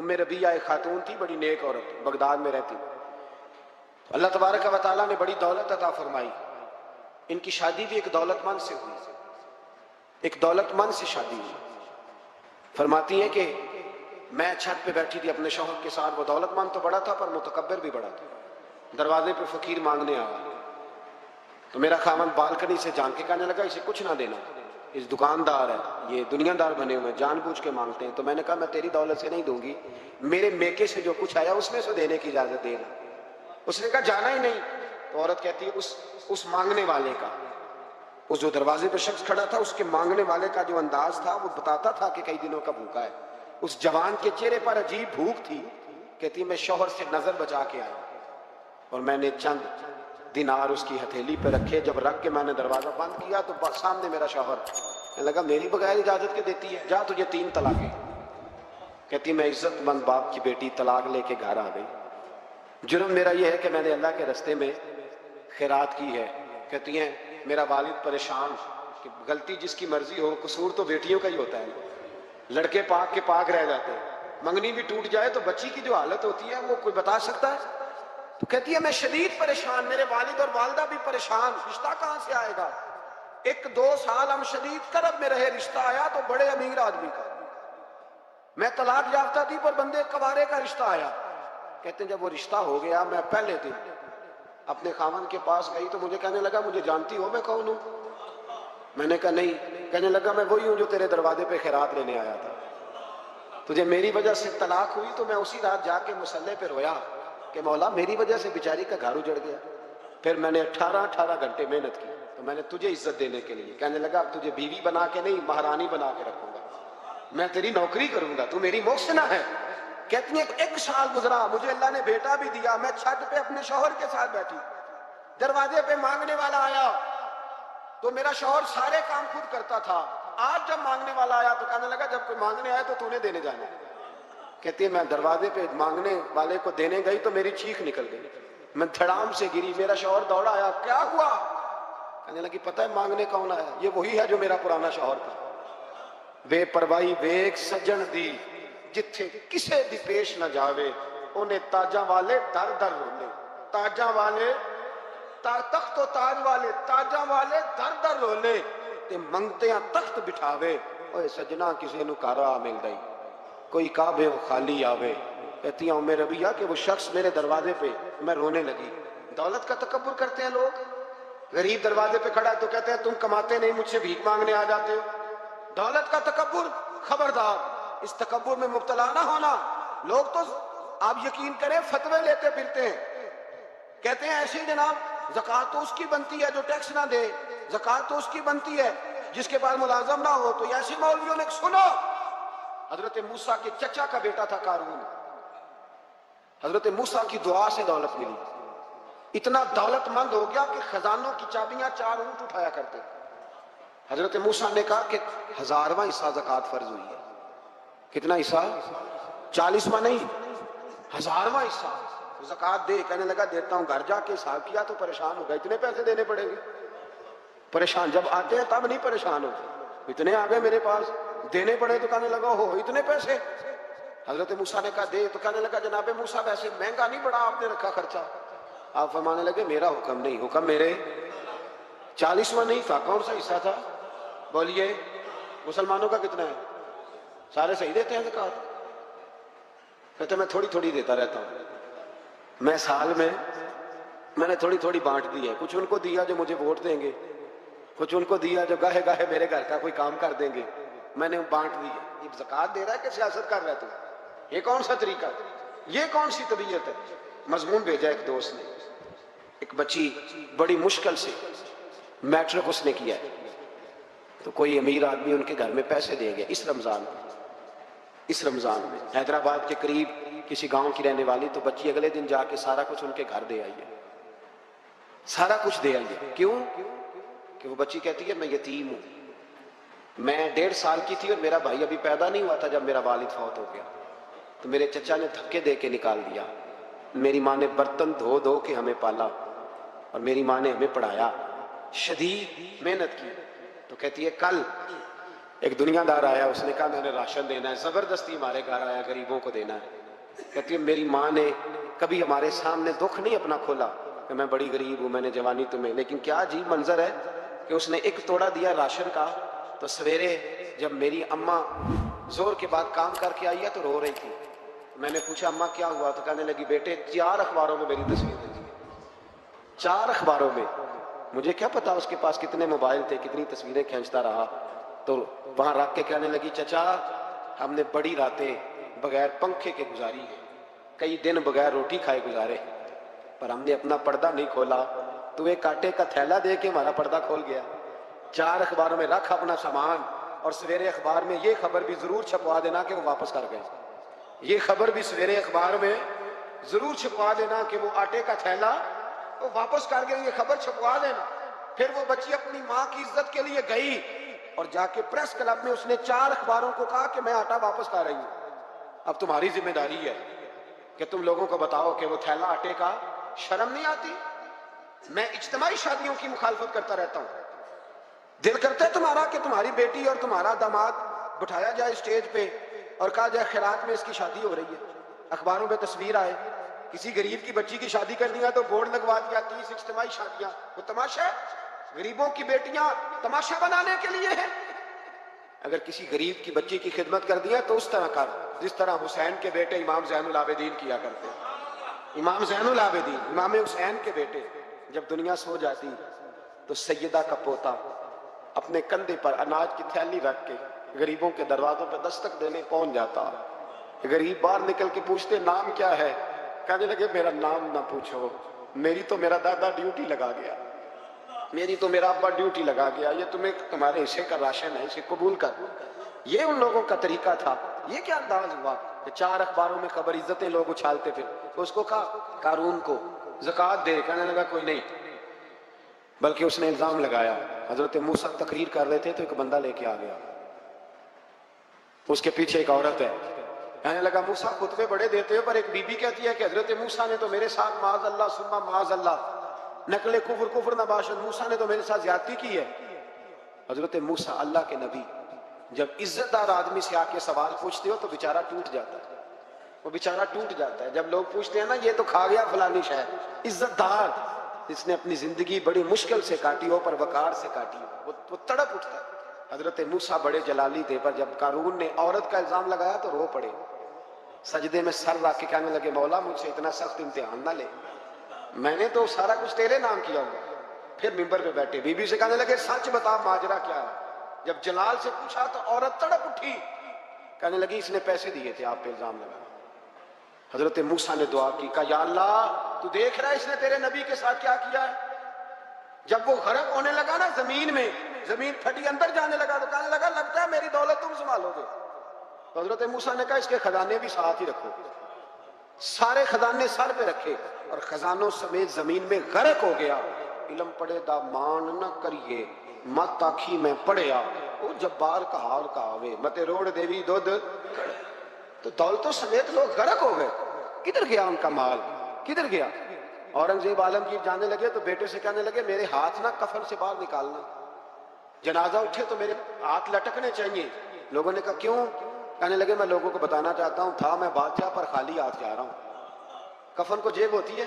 ام ربیہ ایک خاتون تھی، بڑی نیک عورت، بغداد میں رہتی. اللہ تبارک و تعالیٰ نے بڑی دولت عطا فرمائی. ان کی شادی بھی ایک دولت مند سے ہوئی، ایک دولت مند سے شادی ہوئی. فرماتی ہیں کہ میں چھت پہ بیٹھی تھی اپنے شوہر کے ساتھ. وہ دولت مند تو بڑا تھا پر متکبر بھی بڑا تھا. دروازے پہ فقیر مانگنے آیا تو میرا خاوند بالکنی سے جان کے کہنے لگا اسے کچھ نہ دینا، اس دکاندار ہے، یہ دنیا دار بنے ہوئے، جان بوجھ کے مانگتے ہیں. تو میں نے کہا میں تیری دولت سے نہیں دوں گی، میرے میکے سے جو کچھ آیا اس میں سے دینے کی اجازت دینا. اس نے کہا جانا ہی نہیں. تو عورت کہتی ہے اس مانگنے والے کا، اس جو دروازے پہ شخص کھڑا تھا، اس کے مانگنے والے کا جو انداز تھا وہ بتاتا تھا کہ کئی دنوں کا بھوکا ہے. اس جوان کے چہرے پر عجیب بھوک تھی. کہتی میں شوہر سے نظر بچا کے آئی اور میں نے چند دینار اس کی ہتھیلی پہ رکھے. جب رکھ کے میں نے دروازہ بند کیا تو سامنے میرا شوہر. کہنے لگا میری بغیر اجازت کے دیتی ہے، جا تجھے 3 طلاقیں. کہتی میں عزت مند باپ کی بیٹی طلاق لے کے گھر آ گئی. جرم میرا یہ ہے کہ میں نے اللہ کے رستے میں خیرات کی ہے. کہتی ہیں میرا والد پریشان کہ غلطی جس کی مرضی ہو، قصور تو بیٹیوں کا ہی ہوتا ہے. لڑکے پاک کے پاک رہ جاتے ہیں، منگنی بھی ٹوٹ جائے تو بچی کی جو حالت ہوتی ہے وہ کوئی بتا سکتا ہے؟ تو کہتی ہے میں شدید پریشان، میرے والد اور والدہ بھی پریشان، رشتہ کہاں سے آئے گا؟ 1-2 سال ہم شدید کرب میں رہے، رشتہ آیا تو بڑے امیر آدمی کا. میں طلاق یافتہ تھی پر بندے کوارے کا رشتہ آیا. کہتے ہیں جب وہ رشتہ ہو گیا میں پہلے دن اپنے خاوند کے پاس گئی تو مجھے کہنے لگا مجھے جانتی ہو میں کون ہوں؟ میں نے کہا نہیں. کہنے لگا میں وہی ہوں جو تیرے دروازے پہ خیرات لینے آیا تھا. تجھے میری وجہ سے طلاق ہوئی تو میں اسی رات جا کے مصلے پہ رویا کہ مولا میری وجہ سے بیچاری کا گھر اجڑ گیا. پھر میں نے 18 گھنٹے محنت کی تو میں نے تجھے عزت دینے کے لیے. کہنے لگا اب تجھے بیوی بنا کے نہیں مہرانی بنا کے رکھوں گا، میں تیری نوکری کروں گا، تو میری محسنہ ہے. کہتی ہیں 1 سال گزرا، مجھے اللہ نے بیٹا بھی دیا. میں چھت پہ اپنے شوہر کے ساتھ بیٹھی، دروازے پہ مانگنے والا آیا تو میرا شوہر سارے کام خود کرتا تھا. آج جب مانگنے والا آیا تو کہنے لگا جب کوئی مانگنے آیا تو نے دینے جانا. کہتی ہے میں دروازے پہ مانگنے والے کو دینے گئی تو میری چیخ نکل گئی، میں دھڑام سے گری. میرا شوہر دوڑا آیا، کیا ہوا؟ کہنے لگی پتہ ہے مانگنے کون آیا؟ یہ وہی ہے جو میرا پرانا شوہر تھا. بے پرواہی ویک سجن دی جتھے کسے دی پیش نہ جاوے، انہیں تاجاں والے در در رولے. تاجاں والے تخت و تاج والے، تاجاں والے در در رولے تے منگتیاں تخت بٹھاوے. اوے سجنا کسی نو کارا مل گئی، کوئی کعبے و خالی آوے. کہتی ہیں ام ربیہ کہ وہ شخص میرے دروازے پہ، میں رونے لگی. دولت کا تکبر کرتے ہیں لوگ. غریب دروازے پہ کھڑا ہے تو کہتے ہیں تم کماتے نہیں، مجھ سے بھیک مانگنے آ جاتے ہو. دولت کا تکبر، خبردار اس تکبر میں مبتلا نہ ہونا. لوگ تو آپ یقین کریں فتوے لیتے پھرتے ہیں، کہتے ہیں ایسے ہی جناب زکوٰۃ تو اس کی بنتی ہے جو ٹیکس نہ دے، زکوٰۃ تو اس کی بنتی ہے جس کے پاس ملازم نہ ہو. تو ایسی مولویوں نے سنو، حضرت موسیٰ کے چچا کا بیٹا تھا قارون، حضرت موسیٰ کی دعا سے دولت ملی. اتنا دولت مند ہو گیا کہ خزانوں کی چابیاں 4 اونٹ اٹھایا کرتے. حضرت موسیٰ نے کہا کہ 1000واں حصہ زکوٰۃ فرض ہوئی ہے. کتنا حصہ؟ 40واں نہیں، 1000واں حصہ زکوٰۃ دے. کہنے لگا دیتا ہوں. گھر جا کے حساب کیا تو پریشان ہو گیا، اتنے پیسے دینے پڑیں گے. پریشان جب آتے ہیں تب نہیں پریشان ہوتے، اتنے آ گئے میرے پاس دینے پڑے. تو کہنے لگا ہو اتنے پیسے؟ حضرت موسیٰ نے کہا دے. تو کہنے لگا جناب موسیٰ ویسے مہنگا نہیں بڑا آپ نے رکھا خرچہ. آپ فرمانے لگے میرا حکم نہیں، حکم میرے 40واں نہیں تھا. کون سا حصہ تھا بولیے؟ مسلمانوں کا کتنا ہے؟ سارے صحیح دیتے ہیں زکوٰۃ؟ کہتے میں تھوڑی تھوڑی دیتا رہتا ہوں. میں سال میں نے تھوڑی تھوڑی بانٹ دی ہے. کچھ ان کو دیا جو مجھے ووٹ دیں گے، کچھ ان کو دیا جو گاہے گاہے میرے گھر کا کوئی کام کر دیں گے. میں نے بانٹ دی ہے. یہ زکوٰۃ دے رہا ہے کہ سیاست کر رہا ہے تو؟ یہ کون سا طریقہ، یہ کون سی طبیعت ہے؟ مضمون بھیجا ایک دوست نے، ایک بچی بڑی مشکل سے میٹرک اس نے کیا ہے تو کوئی امیر آدمی ان کے گھر میں پیسے دے گیا اس رمضان میں حیدرآباد کے قریب کسی گاؤں کی رہنے والی. تو بچی اگلے دن جا کے سارا کچھ ان کے گھر دے آئی ہے، سارا کچھ دے آئی ہے. کیوں؟ کہ وہ بچی کہتی ہے میں یتیم ہوں، میں 1.5 سال کی تھی اور میرا بھائی ابھی پیدا نہیں ہوا تھا جب میرا والد فوت ہو گیا. تو میرے چچا نے دھکے دے کے نکال دیا. میری ماں نے برتن دھو دھو کے ہمیں پالا اور میری ماں نے ہمیں پڑھایا، شدید محنت کی. تو کہتی ہے کل ایک دنیا دار آیا, اس نے کہا میں نے راشن دینا ہے, زبردستی ہمارے گھر آیا, غریبوں کو دینا ہے. کہتی ہے میری ماں نے کبھی ہمارے سامنے دکھ نہیں اپنا کھولا کہ میں بڑی غریب ہوں, میں نے جوانی تمہیں, لیکن کیا عجیب منظر ہے کہ اس نے ایک توڑا دیا راشن کا, تو سویرے جب میری اماں زور کے بعد کام کر کے آئی ہے تو رو رہی تھی. میں نے پوچھا اماں کیا ہوا, تو کہنے لگی بیٹے 4 اخباروں میں میری تصویر دیکھی, 4 اخباروں میں. مجھے کیا پتا اس کے پاس کتنے موبائل تھے, کتنی تصویریں کھینچتا رہا. تو وہاں رکھ کے کہنے لگی چچا ہم نے بڑی راتیں بغیر پنکھے کے گزاری ہیں, کئی دن بغیر روٹی کھائے گزارے, پر ہم نے اپنا پردہ نہیں کھولا, تو ایک آٹے کا تھیلا دے کے ہمارا پردہ کھول گیا. 4 اخباروں میں رکھ اپنا سامان, اور سویرے اخبار میں یہ خبر بھی ضرور چھپوا دینا کہ وہ واپس کر گئے. یہ خبر بھی سویرے اخبار میں ضرور چھپوا دینا کہ وہ آٹے کا تھیلا وہ واپس کر گئے, یہ خبر چھپوا دینا. پھر وہ بچی اپنی ماں کی عزت کے لیے گئی اور جا کے پریس کلب میں اس نے 4 اخباروں کو کہا کہ میں آٹا واپس کر رہی ہوں. اب تمہاری ذمہ داری ہے کہ تم لوگوں کو بتاؤ کہ وہ تھیلا آٹے کا, شرم نہیں آتی؟ میں اجتماعی شادیوں کی مخالفت کرتا رہتا ہوں. دل کرتا ہے تمہارا کہ تمہاری بیٹی اور تمہارا داماد بٹھایا جائے اسٹیج پہ اور کہا جائے خیرات میں اس کی شادی ہو رہی ہے, اخباروں میں تصویر آئے, کسی غریب کی بچی کی شادی کر دیا تو بورڈ لگوا دیا 30 اجتماعی شادیاں. وہ تماشا ہے, غریبوں کی بیٹیاں تماشا بنانے کے لیے ہیں. اگر کسی غریب کی بچی کی خدمت کر دیا تو اس طرح کر جس طرح حسین کے بیٹے امام زین العابدین کیا کرتے. امام زین العابدین, امام حسین کے بیٹے, جب دنیا سو جاتی تو سیدہ کا پوتا اپنے کندھے پر اناج کی تھیلی رکھ کے غریبوں کے دروازوں پہ دستک دینے پہنچ جاتا. غریب باہر نکل کے پوچھتے نام کیا ہے, کہنے لگے میرا نام نہ پوچھو, میری تو میرا دادا ڈیوٹی لگا گیا, میری تو میرا ابا ڈیوٹی لگا گیا, یہ تمہیں تمہارے حصے کا راشن ہے, اسے قبول کر. یہ ان لوگوں کا طریقہ تھا. یہ کیا انداز ہوا کہ 4 اخباروں میں خبر عزتیں لوگ اچھالتے پھر. تو اس کو کہا قارون کو زکوٰۃ دے, کہنے لگا کوئی نہیں, بلکہ اس نے الزام لگایا. حضرت موسیٰ تقریر کر رہے تھے تو ایک بندہ لے کے آ گیا, اس کے پیچھے ایک عورت ہے. کہنے لگا موسیٰ خطبے بڑے دیتے ہو, پر ایک بی بی کہتی ہے کہ حضرت موسیٰ نے تو میرے ساتھ معاذ اللہ ثم معاذ اللہ نقل کفر نباشد, موسیٰ نے تو میرے ساتھ زیادتی کی ہے. حضرت موسیٰ اللہ کے نبی جب عزت دار آدمی سے آ کے سوال پوچھتے ہو تو بیچارہ ٹوٹ جاتا ہے, وہ بیچارہ ٹوٹ جاتا ہے. جب لوگ پوچھتے ہیں نا یہ تو کھا گیا فلانی شے, عزت دار جس نے اپنی زندگی بڑی مشکل سے کاٹی ہو پر وقار سے کاٹی ہو, وہ تڑپ اٹھتا ہے. حضرت موسیٰ بڑے جلالی تھے, پر جب قارون نے عورت کا الزام لگایا تو رو پڑے, سجدے میں سر رکھ کے کہنے لگے مولا مجھ سے اتنا سخت امتحان نہ لے, میں نے تو سارا کچھ تیرے نام کیا ہوں. پھر ممبر پہ بیٹھے بی بی سے کہنے لگے سچ بتا ماجرا کیا ہے. جب جلال سے پوچھا تو عورت تڑپ اٹھی, کہنے لگی اس نے پیسے دیے تھے آپ پہ الزام لگا. حضرت موسیٰ نے دعا کی, کہا یا اللہ تو دیکھ رہا ہے اس نے تیرے نبی کے ساتھ کیا کیا ہے. جب وہ غرق ہونے لگا نا زمین میں, زمین پھٹی اندر جانے لگا تو کہنے لگا لگتا ہے میری دولت تم سنبھالو گے. تو حضرت موسیٰ نے کہا اس کے خزانے بھی ساتھ ہی رکھو. سارے خزانے سر پہ رکھے اور خزانوں سمیت زمین میں غرق ہو گیا. علم پڑے دا مان نہ کریے مت آکھی میں پڑھیا, وہ جبار کا حال کہاوے متے روڑ دیوی دودھ. تو دولتوں سمیت لوگ غرق ہو گئے. کدھر گیا ان کا مال, کدھر گیا. اورنگزیب عالمگیر جانے لگے تو بیٹے سے کہنے لگے میرے ہاتھ نہ کفن سے باہر نکالنا, جنازہ اٹھے تو میرے ہاتھ لٹکنے چاہیے. لوگوں نے کہا کیوں, کہنے لگے میں لوگوں کو بتانا چاہتا ہوں تھا میں بادشاہ پر خالی ہاتھ جا رہا ہوں. کفن کو جیب ہوتی ہے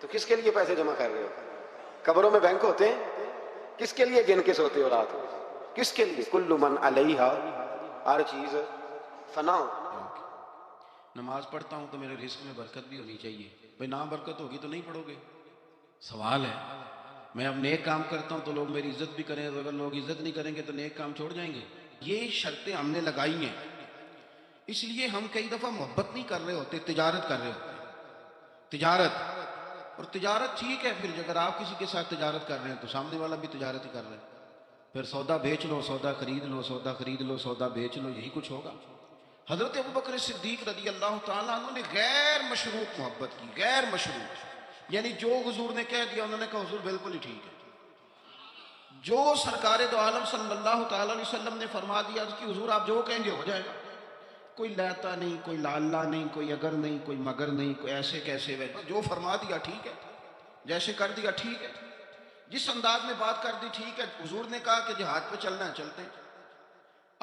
تو کس کے لیے پیسے جمع کر رہے ہو, قبروں میں بینک ہوتے ہیں, کس کے لیے گن کے سوتے ہو رات, کس کے لیے. کل من علیہا, ہر چیز فنا. نماز پڑھتا ہوں تو میرے رزق میں برکت بھی ہونی چاہیے. بھئی نہ برکت ہوگی تو نہیں پڑھو گے, سوال ہے. میں اب نیک کام کرتا ہوں تو لوگ میری عزت بھی کریں, اگر لوگ عزت نہیں کریں گے تو نیک کام چھوڑ جائیں گے. یہ شرطیں ہم نے لگائی ہیں, اس لیے ہم کئی دفعہ محبت نہیں کر رہے ہوتے, تجارت کر رہے ہوتے. تجارت, اور تجارت ٹھیک ہے, پھر اگر آپ کسی کے ساتھ تجارت کر رہے ہیں تو سامنے والا بھی تجارت ہی کر رہے ہیں. پھر سودا بیچ لو, سودا خرید لو, سودا خرید لو, سودا بیچ لو, یہی کچھ ہوگا. حضرت ابوبکر صدیق رضی اللہ تعالیٰ عنہ نے غیر مشروط محبت کی, غیر مشروط, یعنی جو حضور نے کہہ دیا انہوں نے کہا حضور بالکل ہی ٹھیک ہے. جو سرکار دو عالم صلی اللہ تعالیٰ علیہ وسلم نے فرما دیا کہ حضور آپ جو کہیں گے ہو جائے گا. کوئی لیتا نہیں, کوئی لالا نہیں, کوئی اگر نہیں, کوئی مگر نہیں, کوئی ایسے کیسے, جو فرما دیا ٹھیک ہے, جیسے کر دیا ٹھیک ہے, جس انداز میں بات کر دی ٹھیک ہے. حضور نے کہا کہ جہاد پہ چلنا ہے چلتے ہیں.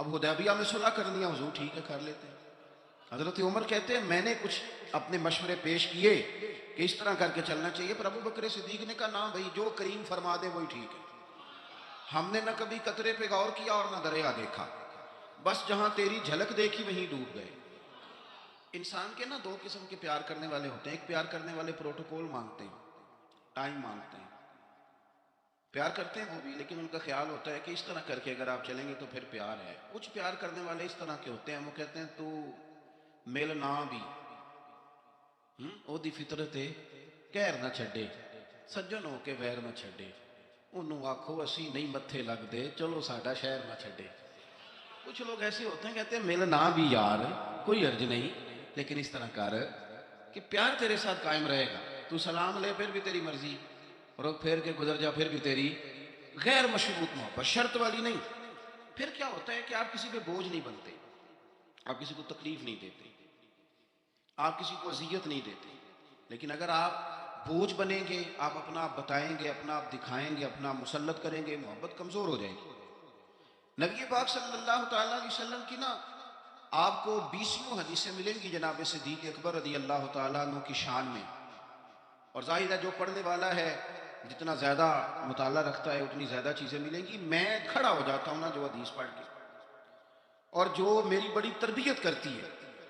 اب حدیبیہ میں صلح کر لیا، حضور ٹھیک ہے کر لیتے ہیں۔ حضرت عمر کہتے ہیں میں نے کچھ اپنے مشورے پیش کیے کہ اس طرح کر کے چلنا چاہیے، پر ابو بکر صدیق نے کہا نا بھائی جو کریم فرما دے وہی ٹھیک ہے، ہم نے نہ کبھی قطرے پہ غور کیا اور نہ دریا دیکھا، بس جہاں تیری جھلک دیکھی وہیں ڈوب گئے۔ انسان کے نا دو قسم کے پیار کرنے والے ہوتے ہیں، ایک پیار کرنے والے پروٹوکول مانگتے ہیں، ٹائم مانگتے ہیں، پیار کرتے ہیں وہ بھی، لیکن ان کا خیال ہوتا ہے کہ اس طرح کر کے اگر آپ چلیں گے تو پھر پیار ہے۔ کچھ پیار کرنے والے اس طرح کے ہوتے ہیں، وہ کہتے ہیں تو مل نہ بھی او دی فطرت ہے کہر نہ چھڈے، سجن ہو کے ویر نہ چھڈے، انہوں آکھو اسی نہیں متھے لگ دے چلو ساڈا شہر نہ چھڈے۔ کچھ لوگ ایسے ہوتے ہیں کہتے ہیں مل نہ بھی یار کوئی عرض نہیں، لیکن اس طرح کر کہ پیار تیرے ساتھ قائم رہے گا، تو سلام لے پھر بھی تیری مرضی، رخ پھیر کے گزر جا پھر بھی تیری، غیر مشروط محبت، شرط والی نہیں۔ پھر کیا ہوتا ہے کہ آپ کسی پہ بوجھ نہیں بنتے، آپ کسی کو تکلیف نہیں دیتے، آپ کسی کو اذیت نہیں دیتے، لیکن اگر آپ بوجھ بنیں گے، آپ اپنا آپ بتائیں گے، اپنا آپ دکھائیں گے، اپنا مسلط کریں گے، محبت کمزور ہو جائے گی۔ نبی پاک صلی اللہ تعالیٰ علیہ وسلم کی نا آپ کو 20 حدیثیں ملیں گی جناب صدیق اکبر رضی اللہ تعالیٰ عنہ کی شان میں، اور ظاہر ہے جو پڑھنے والا ہے جتنا زیادہ مطالعہ رکھتا ہے اتنی زیادہ چیزیں ملیں گی۔ میں کھڑا ہو جاتا ہوں نا جو حدیث پڑھ کے، اور جو میری بڑی تربیت کرتی ہے،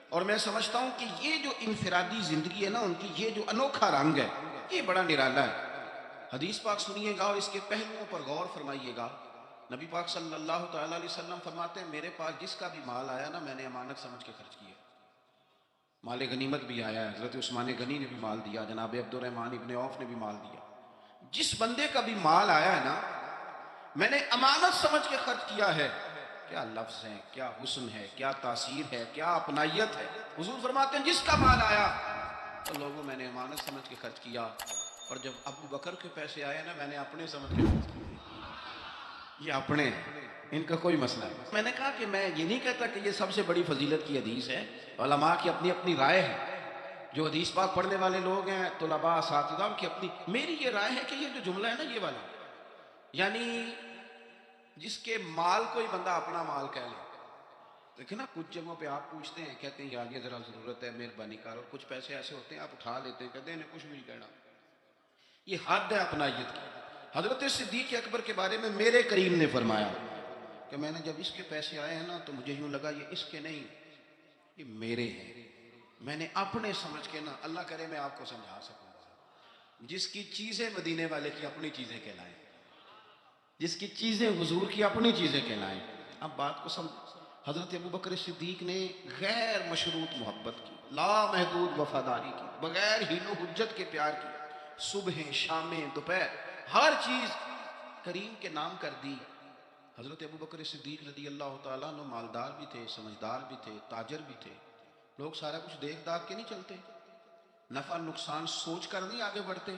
اور میں سمجھتا ہوں کہ یہ جو انفرادی زندگی ہے نا ان کی، یہ جو انوکھا رنگ ہے یہ بڑا نرالا ہے۔ حدیث پاک سنیے گا اور اس کے پہلوؤں پر غور فرمائیے گا۔ نبی پاک صلی اللہ تعالیٰ علیہ وسلم فرماتے ہیں میرے پاس جس کا بھی مال آیا نا میں نے امانت سمجھ کے خرچ کیا۔ مال غنیمت بھی آیا ہے، حضرت عثمان غنی نے بھی مال دیا، جناب عبد الرحمن ابن عوف نے بھی مال دیا، جس بندے کا بھی مال آیا ہے نا میں نے امانت سمجھ کے خرچ کیا ہے۔ کیا لفظ ہیں، کیا حسن ہے، کیا تاثیر ہے، کیا اپنائیت ہے۔ حضور فرماتے ہیں جس کا مال آیا تو لوگوں میں نے امانت سمجھ کے خرچ کیا، اور جب ابو بکر کے پیسے آئے نا میں نے اپنے سمجھ کے خرچ کیا۔ یہ اپنے ہیں، ان کا کوئی مسئلہ نہیں۔ میں نے کہا کہ میں یہ نہیں کہتا کہ یہ سب سے بڑی فضیلت کی حدیث ہے، علماء کی اپنی اپنی رائے ہے، جو حدیث پاک پڑھنے والے لوگ ہیں طلباء اساتذہ کی اپنی، میری یہ رائے ہے کہ یہ جو جملہ ہے نا یہ والا، یعنی جس کے مال کو ہی بندہ اپنا مال کہہ لے۔ دیکھیں نا کچھ جگہوں پہ آپ پوچھتے ہیں کہتے ہیں یار یہ ذرا ضرورت ہے مہربانی کر، اور کچھ پیسے ایسے ہوتے ہیں آپ اٹھا لیتے ہیں کہتے ہیں کچھ بھی نہیں کہنا۔ یہ حد ہے اپنائیت کی۔ حضرت صدیق اکبر کے بارے میں میرے کریم نے فرمایا کہ میں نے جب اس کے پیسے آئے ہیں نا تو مجھے یوں لگا یہ اس کے نہیں یہ میرے ہیں، میں نے اپنے سمجھ کے نا، اللہ کرے میں آپ کو سمجھا سکوں، جس کی چیزیں مدینے والے کی اپنی چیزیں کہلائیں، جس کی چیزیں حضور کی اپنی چیزیں کہلائیں۔ اب بات کو سمجھ، حضرت ابو بکر صدیق نے غیر مشروط محبت کی، لا محدود وفاداری کی، بغیر ہیل و حجت کے پیار کی، صبح شامیں دوپہر ہر چیز کریم کے نام کر دی۔ حضرت ابو بکر صدیق رضی اللہ تعالیٰ عنہ مالدار بھی تھے، سمجھدار بھی تھے، تاجر بھی تھے، لوگ سارا کچھ دیکھ داکھ کے نہیں چلتے، نفع نقصان سوچ کر نہیں آگے بڑھتے،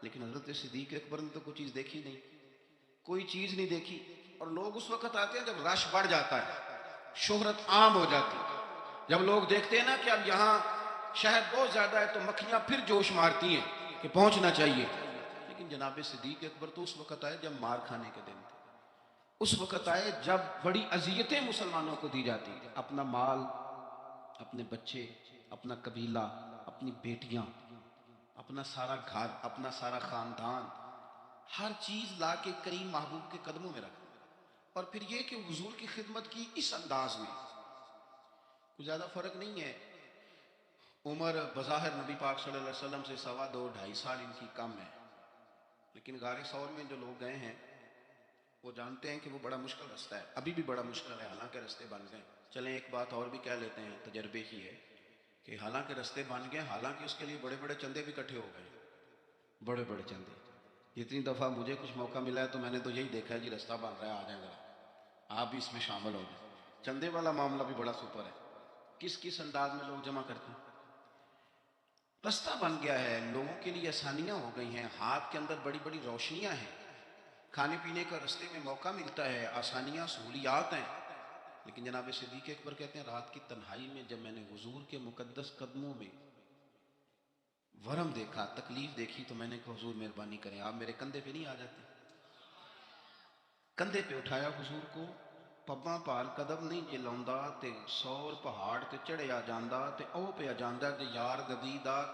لیکن حضرت صدیق اکبر نے تو کوئی چیز دیکھی نہیں، کوئی چیز نہیں دیکھی، اور لوگ اس وقت آتے ہیں جب رش بڑھ جاتا ہے، شہرت عام ہو جاتی، جب لوگ دیکھتے ہیں نا کہ اب یہاں شہد بہت زیادہ ہے تو مکھیاں پھر جوش مارتی ہیں کہ پہنچنا چاہیے۔ لیکن جناب صدیق اکبر تو اس وقت آئے جب مار کھانے کے دن تھے، اس وقت آئے جب بڑی اذیتیں مسلمانوں کو دی جاتی تھی، اپنا مال، اپنے بچے، اپنا قبیلہ، اپنی بیٹیاں، اپنا سارا گھر، اپنا سارا خاندان، ہر چیز لا کے کریم محبوب کے قدموں میں رکھ، اور پھر یہ کہ حضور کی خدمت کی اس انداز میں، کوئی زیادہ فرق نہیں ہے۔ عمر بظاہر نبی پاک صلی اللہ علیہ وسلم سے 2.5 سال ان کی کم ہے، لیکن غار ثور میں جو لوگ گئے ہیں وہ جانتے ہیں کہ وہ بڑا مشکل رستہ ہے، ابھی بھی بڑا مشکل ہے، حالانکہ رستے بن گئے۔ چلیں ایک بات اور بھی کہہ لیتے ہیں، تجربے کی ہے، کہ حالانکہ رستے بن گئے، حالانکہ اس کے لیے بڑے بڑے چندے بھی اکٹھے ہو گئے، بڑے بڑے چندے۔ جتنی دفعہ مجھے کچھ موقع ملا ہے تو میں نے تو یہی دیکھا ہے جی رستہ بن رہا ہے، آ جائیں ذرا آپ بھی اس میں شامل ہو جائیں۔ چندے والا معاملہ بھی بڑا سپر ہے، کس کس انداز میں لوگ جمع کرتے ہیں۔ رستہ بن گیا ہے، لوگوں کے لیے آسانیاں ہو گئی ہیں، ہاتھ کے اندر بڑی بڑی روشنیاں ہیں، کھانے پینے کا رستے میں موقع ملتا ہے، آسانیاں سہولیات ہیں، لیکن جناب صدیق اکبر کہتے ہیں رات کی تنہائی میں جب میں نے حضور کے مقدس قدموں میں ورم دیکھا، تکلیف دیکھی، تو میں نے کہا حضور مہربانی کریں، آپ میرے کندھے پہ نہیں آ جاتے؟ کندھے پہ اٹھایا حضور کو، ਪੱਬਾਂ ਭਾਰ ਕਦਮ ਨਹੀਂ ਜੇ ਲਾਉਂਦਾ ਤੇ 100 ਪਹਾੜ ਤੇ ਚੜਿਆ ਜਾਂਦਾ ਤੇ ਉਹ ਪਿਆ ਜਾਂਦਾ ਤੇ ਯਾਰ ਨਬੀ ਦਾ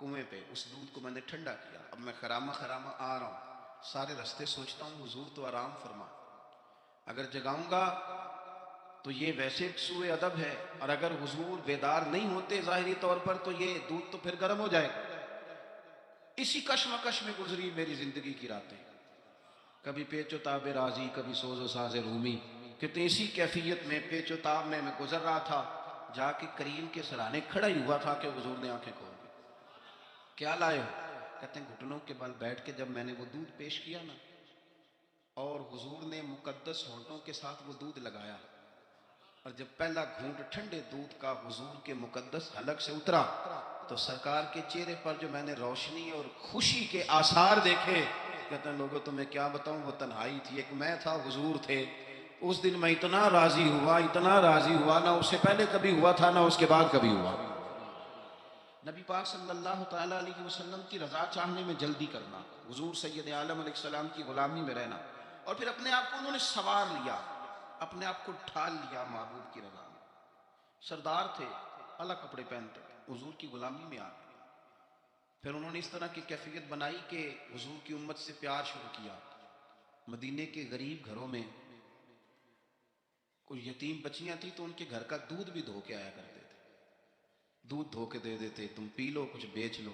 کنویں پہ اس دودھ کو میں نے ٹھنڈا کیا. اب میں خرامہ خرامہ آ رہا ہوں, سارے رستے سوچتا ہوں حضور تو آرام فرما, اگر جگاؤں گا تو یہ ویسے سوء ادب ہے, اور اگر حضور بیدار نہیں ہوتے ظاہری طور پر تو یہ دودھ تو پھر گرم ہو جائے گا. اسی کشمکش میں گزری میری زندگی کی راتیں, کبھی پیچ و تاب راضی, کبھی سوز و ساز رومی. کہتے اسی کیفیت میں پیچ و تاب میں گزر رہا تھا, جا کے کریم کے سرانے کھڑا ہی ہوا تھا کہ حضور نے آنکھیں کھول دی. کیا لائے ہو؟ کہتے ہیں گھٹنوں کے بل بیٹھ کے جب میں نے وہ دودھ پیش کیا نا, اور حضور نے مقدس ہونٹوں کے ساتھ وہ دودھ لگایا, اور جب پہلا گھونٹ ٹھنڈے دودھ کا حضور کے مقدس حلق سے اترا تو سرکار کے چہرے پر جو میں نے روشنی اور خوشی کے آثار دیکھے, کہتے ہیں لوگوں تو میں کیا بتاؤں, وہ تنہائی تھی, ایک میں تھا, حضور تھے. اس دن میں اتنا راضی ہوا, اتنا راضی ہوا, نہ اس سے پہلے کبھی ہوا تھا, نہ اس کے بعد کبھی ہوا. نبی پاک صلی اللہ تعالیٰ علیہ وسلم کی رضا چاہنے میں جلدی کرنا, حضور سید عالم علیہ السلام کی غلامی میں رہنا, اور پھر اپنے آپ کو انہوں نے سوار لیا, اپنے آپ کو ڈھال لیا معبود کی رضا میں. سردار تھے, الگ کپڑے پہنتے, حضور کی غلامی میں آ گئے. پھر انہوں نے اس طرح کی کیفیت بنائی کہ حضور کی امت سے پیار شروع کیا. مدینے کے غریب گھروں میں کوئی یتیم بچیاں تھیں تو ان کے گھر کا دودھ بھی دھو کے آیا کرتے تھے, دودھ دھو کے دے دیتے, تم پی لو, کچھ بیچ لو.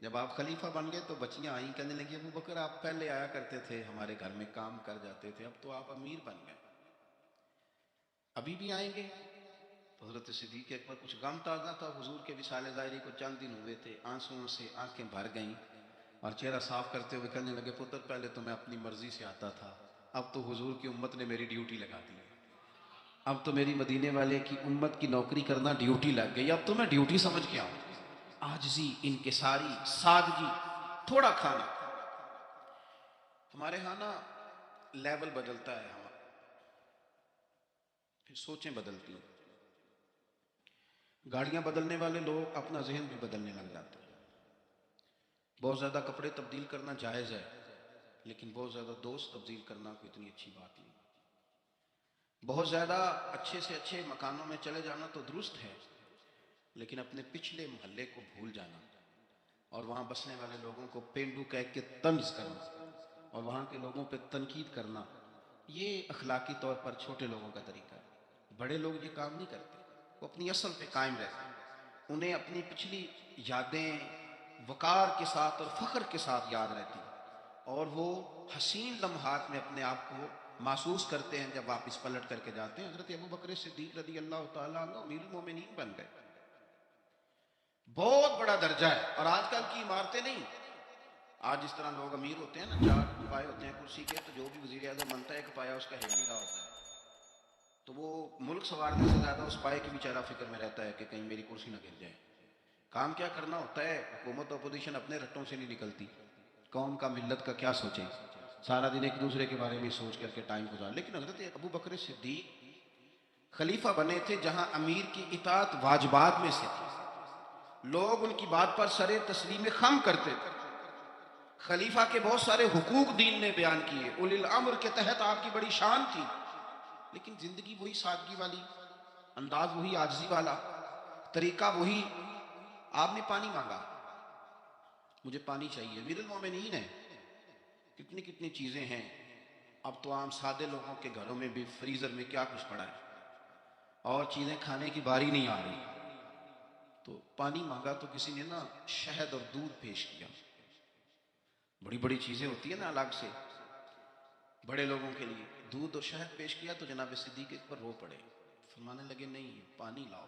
جب آپ خلیفہ بن گئے تو بچیاں آئیں, کہنے لگی ابو بکر آپ پہلے آیا کرتے تھے, ہمارے گھر میں کام کر جاتے تھے, اب تو آپ امیر بن گئے, ابھی بھی آئیں گے؟ تو حضرت صدیق اکبر کچھ غم تازہ تھا, حضور کے وصال ظاہری کو چند دن ہوئے تھے, آنسوؤں سے آنکھیں بھر گئیں, اور چہرہ صاف کرتے ہوئے کہنے لگے پتر پہلے تو میں اپنی مرضی سے آتا تھا, اب تو حضور کی امت نے میری ڈیوٹی لگا دی ہے, اب تو میری مدینے والے کی امت کی نوکری کرنا ڈیوٹی لگ گئی, اب تو میں ڈیوٹی سمجھ کے آؤں. عاجزی, انکساری, سادگی, تھوڑا کھانا. ہمارے ہاں نا لیول بدلتا ہے, ہمارا پھر سوچیں بدلتی ہیں. گاڑیاں بدلنے والے لوگ اپنا ذہن بھی بدلنے لگ جاتے ہیں. بہت زیادہ کپڑے تبدیل کرنا جائز ہے, لیکن بہت زیادہ دوست تبدیل کرنا کوئی اتنی اچھی بات نہیں. بہت زیادہ اچھے سے اچھے مکانوں میں چلے جانا تو درست ہے, لیکن اپنے پچھلے محلے کو بھول جانا اور وہاں بسنے والے لوگوں کو پینڈو کہہ کے طنز کرنا اور وہاں کے لوگوں پہ تنقید کرنا, یہ اخلاقی طور پر چھوٹے لوگوں کا طریقہ ہے. بڑے لوگ یہ کام نہیں کرتے, وہ اپنی اصل پہ قائم رہتے ہیں. انہیں اپنی پچھلی یادیں وقار کے ساتھ اور فخر کے ساتھ یاد رہتی ہیں, اور وہ حسین لمحات میں اپنے آپ کو محسوس کرتے ہیں جب واپس پلٹ کر کے جاتے ہیں. حضرت ابو بکر صدیق رضی اللہ تعالیٰ عنہ امیر المومنین بن گئے, بہت بڑا درجہ ہے. اور آج کل کی عمارتیں نہیں, آج جس طرح لوگ امیر ہوتے ہیں نا, 4 پائے ہوتے ہیں کرسی کے, تو جو بھی وزیر اعظم بنتا ہے ایک پایا اس کا ہل ہی رہا ہوتا ہے, تو وہ ملک سنوارنے سے زیادہ اس پائے کی بھی چہرہ فکر میں رہتا ہے کہ کہیں میری کرسی نہ گر جائے. کام کیا کرنا ہوتا ہے, حکومت اپوزیشن اپنے رٹوں سے نہیں نکلتی, قوم کا ملت کا کیا سوچیں, سارا دن ایک دوسرے کے بارے میں سوچ کر کے ٹائم گزار. لیکن حضرت ابو بکر صدیق خلیفہ بنے تھے جہاں امیر کی اطاعت واجبات میں سے تھی, لوگ ان کی بات پر سر تسلیم خم کرتے تھے. خلیفہ کے بہت سارے حقوق دین نے بیان کیے, اولی الامر کے تحت آپ کی بڑی شان تھی, لیکن زندگی وہی سادگی والی, انداز وہی عاجزی والا, طریقہ وہی. آپ نے پانی مانگا, مجھے پانی چاہیے, امیر المومنین ہے, کتنی کتنی چیزیں ہیں. اب تو عام سادے لوگوں کے گھروں میں بھی فریزر میں کیا کچھ پڑا ہے, اور چیزیں کھانے کی باری نہیں آ رہی. تو پانی مانگا تو کسی نے نا شہد اور دودھ پیش کیا, بڑی بڑی چیزیں ہوتی ہیں نا الگ سے بڑے لوگوں کے لیے, دودھ اور شہد پیش کیا تو جناب صدیق پر رو پڑے, فرمانے لگے نہیں پانی لاؤ.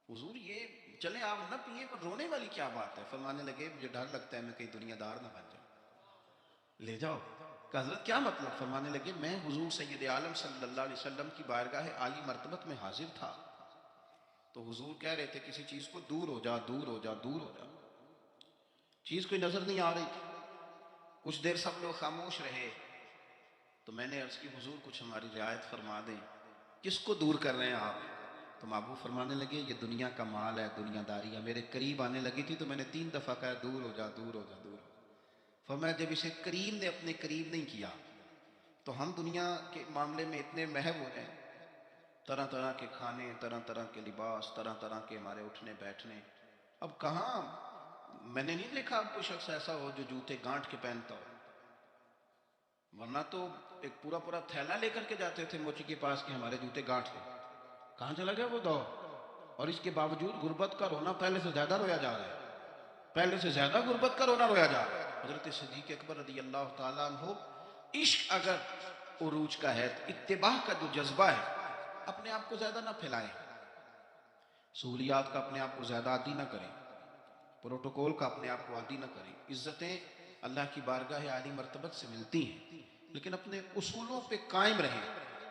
حضور یہ چلیں آپ نہ پیئیں, پر رونے والی کیا بات ہے؟ فرمانے لگے مجھے ڈر لگتا ہے میں کہیں دنیا دار نہ بن جاؤں. لے جاؤ. کہ حضرت کیا مطلب؟ فرمانے لگے میں حضور سید عالم صلی اللہ علیہ وسلم کی بارگاہ عالی مرتبت میں حاضر تھا, تو حضور کہہ رہے تھے کسی چیز کو دور ہو جا, دور ہو جا, دور ہو جا. چیز کوئی نظر نہیں آ رہی تھی. کچھ دیر سب لوگ خاموش رہے, تو میں نے عرض کی حضور کچھ ہماری رعایت فرما دیں, کس کو دور کر رہے ہیں آپ؟ تو محبوب فرمانے لگے یہ دنیا کا مال ہے, دنیا داری ہے. میرے قریب آنے لگی تھی تو میں نے 3 دفعہ کہا دور ہو جا, دور ہو جا, دور ہو جا. فرمایا جب اسے کریم نے اپنے قریب نہیں کیا تو ہم دنیا کے معاملے میں اتنے محو ہو جائیں, طرح طرح کے کھانے, طرح طرح کے لباس, طرح طرح کے ہمارے اٹھنے بیٹھنے, اب کہاں میں نے نہیں دیکھا کوئی شخص ایسا ہو جو جوتے گانٹھ کے پہنتا ہو، ورنہ تو ایک پورا پورا تھیلا لے کر کے جاتے تھے موچی کے پاس کہ ہمارے جوتے گانٹھ دے. کہاں چلا گیا وہ دور؟ اور اس کے باوجود غربت کا رونا پہلے سے زیادہ رویا جا رہا ہے، پہلے سے زیادہ غربت کا رونا رویا جا رہا ہے. حضرت صدیق اکبر رضی اللہ تعالیٰ عنہ، عشق اگر عروج کا ہے تو اتباع کا جو جذبہ ہے، اپنے آپ کو زیادہ نہ پھیلائیں، سہولیات کا اپنے آپ کو زیادہ عادی نہ کریں، پروٹوکول کا اپنے آپ کو عادی نہ کریں. عزتیں اللہ کی بارگاہ عالی مرتبت سے ملتی ہیں، لیکن اپنے اصولوں پہ قائم رہیں.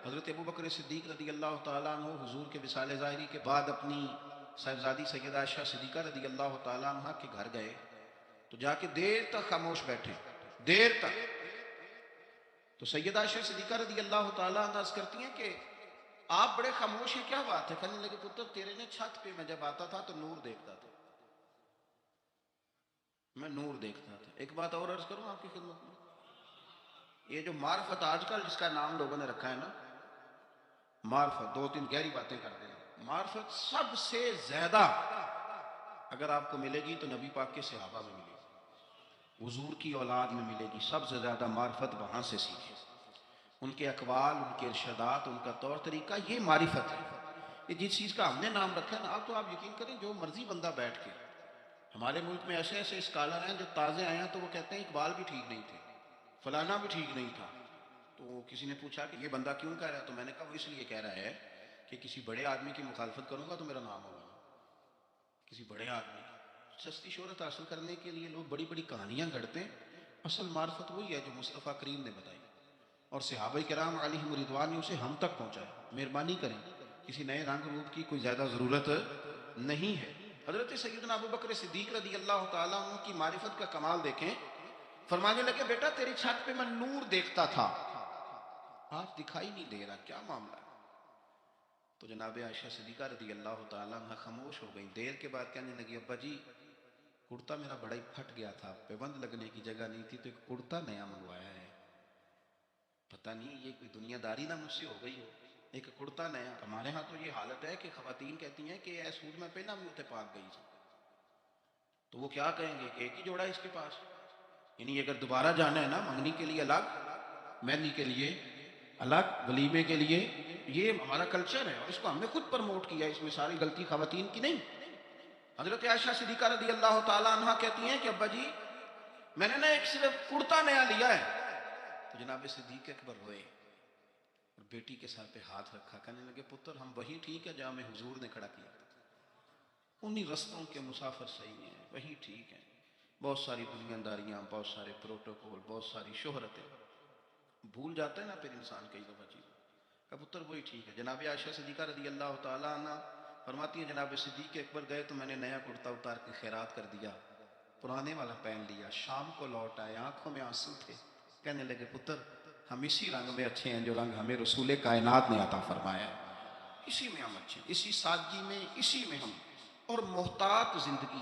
حضرت ابوبکر صدیق رضی اللہ تعالیٰ عنہ حضور کے وصال ظاہری کے بعد اپنی صاحبزادی سیدہ عائشہ صدیقہ رضی اللہ تعالیٰ عنہ کے گھر گئے تو جا کے دیر تک خاموش بیٹھے، دیر تک. تو سیدہ عائشہ صدیقہ رضی اللہ تعالیٰ عنہ عرض کرتی ہیں کہ آپ بڑے خاموش ہیں، کیا بات ہے؟ کہنے لگے پتر تیرے نے چھت پہ میں جب آتا تھا تو نور دیکھتا تھا، میں نور دیکھتا تھا. ایک بات اور عرض کروں آپ کی خدمت میں، یہ جو معرفت آج کل جس کا نام لوگوں نے رکھا ہے نا، معرفت، دو تین گہری باتیں کرتے ہیں، معرفت سب سے زیادہ اگر آپ کو ملے گی تو نبی پاک کے صحابہ میں ملے گی، حضور کی اولاد میں ملے گی. سب سے زیادہ معرفت وہاں سے سیکھے، ان کے اقوال، ان کے ارشادات، ان کا طور طریقہ، یہ معرفت ہے. یہ جس چیز کا ہم نے نام رکھا ہے نا، آپ تو آپ یقین کریں جو مرضی بندہ بیٹھ کے، ہمارے ملک میں ایسے ایسے اسکالر ہیں جو تازے آئے ہیں تو وہ کہتے ہیں اقبال بھی ٹھیک نہیں تھے، فلانا بھی ٹھیک نہیں تھا. تو کسی نے پوچھا کہ یہ بندہ کیوں کہہ رہا ہے؟ تو میں نے کہا وہ اس لیے کہہ رہا ہے کہ کسی بڑے آدمی کی مخالفت کروں گا تو میرا نام ہوگا. کسی بڑے آدمی کی سستی شہرت حاصل کرنے کے لیے لوگ بڑی بڑی کہانیاں گھڑتے ہیں. اصل معرفت وہی ہے جو مصطفیٰ کریم نے بتائی اور صحابہ کرام علیہم رضوان نے اسے ہم تک پہنچایا. مہربانی کریں، کسی نئے رنگ روپ کی کوئی زیادہ ضرورت نہیں ہے. حضرت سیدنا ابوبکر صدیق رضی اللہ تعالیٰ عنہ کی معرفت کا کمال دیکھیں. فرمانے لگے بیٹا تیری چھت پہ میں نور دیکھتا تھا، آج دکھائی نہیں دے رہا، کیا معاملہ ہے؟ تو جناب عائشہ صدیقہ رضی اللہ تعالیٰ عنہ خاموش ہو گئی. دیر کے بعد کہنے لگی ابا جی کرتا میرا بڑا ہی پھٹ گیا تھا، پیبند لگنے کی جگہ نہیں تھی تو ایک کرتا نیا منگوایا ہے. پتہ نہیں یہ کوئی دنیا داری نہ مجھ سے ہو گئی ہو، ایک کرتا نیا. ہمارے ہاں تو یہ حالت ہے کہ خواتین کہتی ہیں کہ اے سوٹ میں پہنا بھی ہوتے پاک گئی تو وہ کیا کہیں گے کہ ایک ہی جوڑا ہے اس کے پاس. یعنی اگر دوبارہ جانا ہے نا منگنی کے لیے الگ، مہندی کے لیے الگ، ولیمے کے لیے، یہ ہمارا کلچر ہے اور اس کو ہم نے خود پرموٹ کیا. اس میں ساری غلطی خواتین کی نہیں. حضرت عائشہ صدیقہ رضی اللہ تعالیٰ عنہ کہتی ہیں کہ ابا جی میں نے نا ایک صرف کرتا نیا لیا ہے. تو جناب صدیق اکبر روئے اور بیٹی کے سر پہ ہاتھ رکھا، کہنے لگے پتر ہم وہی ٹھیک ہے جہاں میں حضور نے کھڑا کیا، انہی رستوں کے مسافر صحیح ہیں، وہی ٹھیک ہے. بہت ساری دنیا داریاں، بہت سارے پروٹوکول، بہت ساری شہرتیں، بھول جاتا ہے نا پھر انسان کئی دفعہ چیز کا. پتر وہی ٹھیک ہے. جناب عائشہ صدیقہ رضی اللہ تعالیٰ عنہ فرماتی ہیں جناب صدیق اکبر گئے تو میں نے نیا کرتا اتار کے خیرات کر دیا، پرانے والا پہن لیا. شام کو لوٹ آئے، آنکھوں میں آنسو تھے. کہنے لگے پتر ہم اسی رنگ میں اچھے ہیں جو رنگ ہمیں رسول کائنات نے عطا فرمایا ہے، اسی میں ہم اچھے ہیں، اسی سادگی میں، اسی میں ہم. اور محتاط زندگی.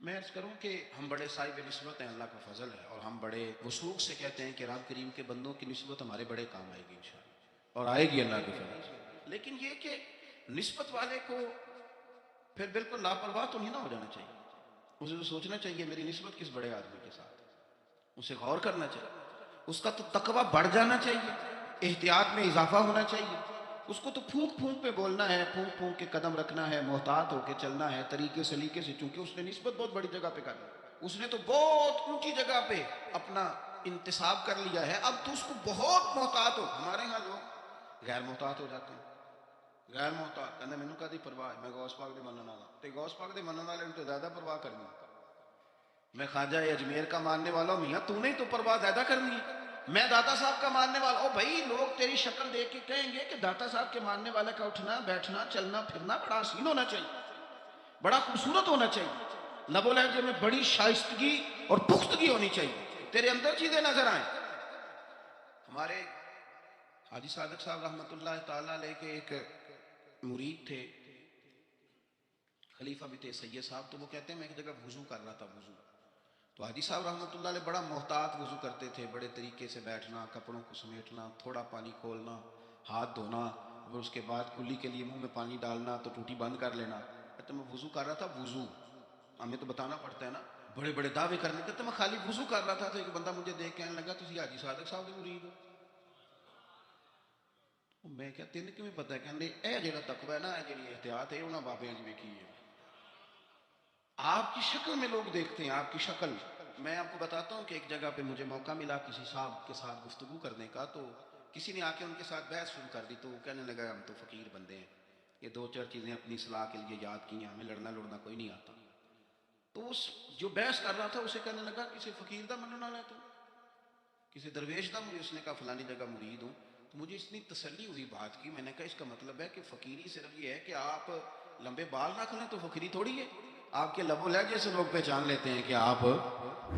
میں عرض کروں کہ ہم بڑے صاحب نسبت ہیں، اللہ کا فضل ہے، اور ہم بڑے وثوق سے کہتے ہیں کہ رب کریم کے بندوں کی نسبت ہمارے بڑے کام آئے گی انشاءاللہ، اور آئے گی اللہ کے فضل سے. لیکن یہ کہ نسبت والے کو پھر بالکل لاپرواہ تو نہیں نہ ہو جانا چاہیے. اسے تو سوچنا چاہیے میری نسبت کس بڑے آدمی کے ساتھ، اسے غور کرنا چاہیے. اس کا تو تقویٰ بڑھ جانا چاہیے، احتیاط میں اضافہ ہونا چاہیے. اس کو تو پھونک پھونک پہ بولنا ہے، پھونک پھونک کے قدم رکھنا ہے، محتاط ہو کے چلنا ہے، طریقے سلیقے سے، چونکہ اس نے نسبت بہت بڑی جگہ پہ کر لی، اس نے تو بہت اونچی جگہ پہ اپنا انتصاب کر لیا ہے. اب تو اس کو بہت محتاط ہو. ہمارے ہاں لوگ غیر محتاط ہو جاتے ہیں، غیر محتاط. کہنا مینوں کہتی پرواہ ہے، میں غوث پاک دے منن والا. تے غوث پاک دے منن والے تو زیادہ پرواہ کرنی. میں خواجہ اجمیر کا ماننے والا ہوں. میاں تو نے تو پرواہ زیادہ کرنی ہے. میں داتا صاحب کا ماننے والا. او بھائی لوگ تیری شکل دیکھ کے کہیں گے کہ داتا صاحب کے ماننے والے کا اٹھنا بیٹھنا چلنا پھرنا بڑا حسین ہونا چاہیے، بڑا خوبصورت ہونا چاہیے، لب و لہجے میں بڑی شائستگی اور پختگی ہونی چاہیے، تیرے اندر چیزیں نظر آئیں. ہمارے حاجی صادق صاحب رحمۃ اللہ تعالیٰ علیہ کے ایک مرید تھے، خلیفہ بھی تھے سید صاحب. تو وہ کہتے ہیں میں ایک جگہ وضو کر رہا تھا، وضو تو حاجی صاحب رحمۃ اللہ علیہ بڑا محتاط وضو کرتے تھے، بڑے طریقے سے بیٹھنا، کپڑوں کو سمیٹنا، تھوڑا پانی کھولنا، ہاتھ دھونا، اور اس کے بعد کلی کے لیے منہ میں پانی ڈالنا تو ٹوٹی بند کر لینا. کہتے میں وضو کر رہا تھا، وضو ہمیں تو بتانا پڑتا ہے نا، بڑے بڑے دعوے کرنے، کہتے میں خالی وضو کر رہا تھا تو ایک بندہ مجھے دیکھ کہنے لگا تسی حاجی صادق صاحب دے مرید ہو۔ میں کیا تین کیوں پتا ہے، کہنے اے جڑا تقوی ہے نا، اے جڑی احتیاط ہے انہاں بابیاں جی ویکھی ہے۔ آپ کی شکل میں لوگ دیکھتے ہیں، آپ کی شکل۔ میں آپ کو بتاتا ہوں کہ ایک جگہ پہ مجھے موقع ملا کسی صاحب کے ساتھ گفتگو کرنے کا، تو کسی نے آ کے ان کے ساتھ بحث شروع کر دی، تو وہ کہنے لگا ہم تو فقیر بندے ہیں، یہ دو چار چیزیں اپنی اصلاح کے لیے یاد کی ہیں، ہمیں لڑنا کوئی نہیں آتا۔ تو اس جو بحث کر رہا تھا اسے کہنے لگا کسی فقیر دا مننا لے تو کسی درویش دا، مجھے اس نے کہا فلانی جگہ مرید ہوں۔ تو مجھے اتنی تسلی ہوئی بات کی، میں نے کہا اس کا مطلب ہے کہ فقیری صرف یہ ہے کہ آپ لمبے بال رکھ لیں تو فقیری تھوڑی ہے، آپ کے لب و لہجے سے لوگ پہچان لیتے ہیں کہ آپ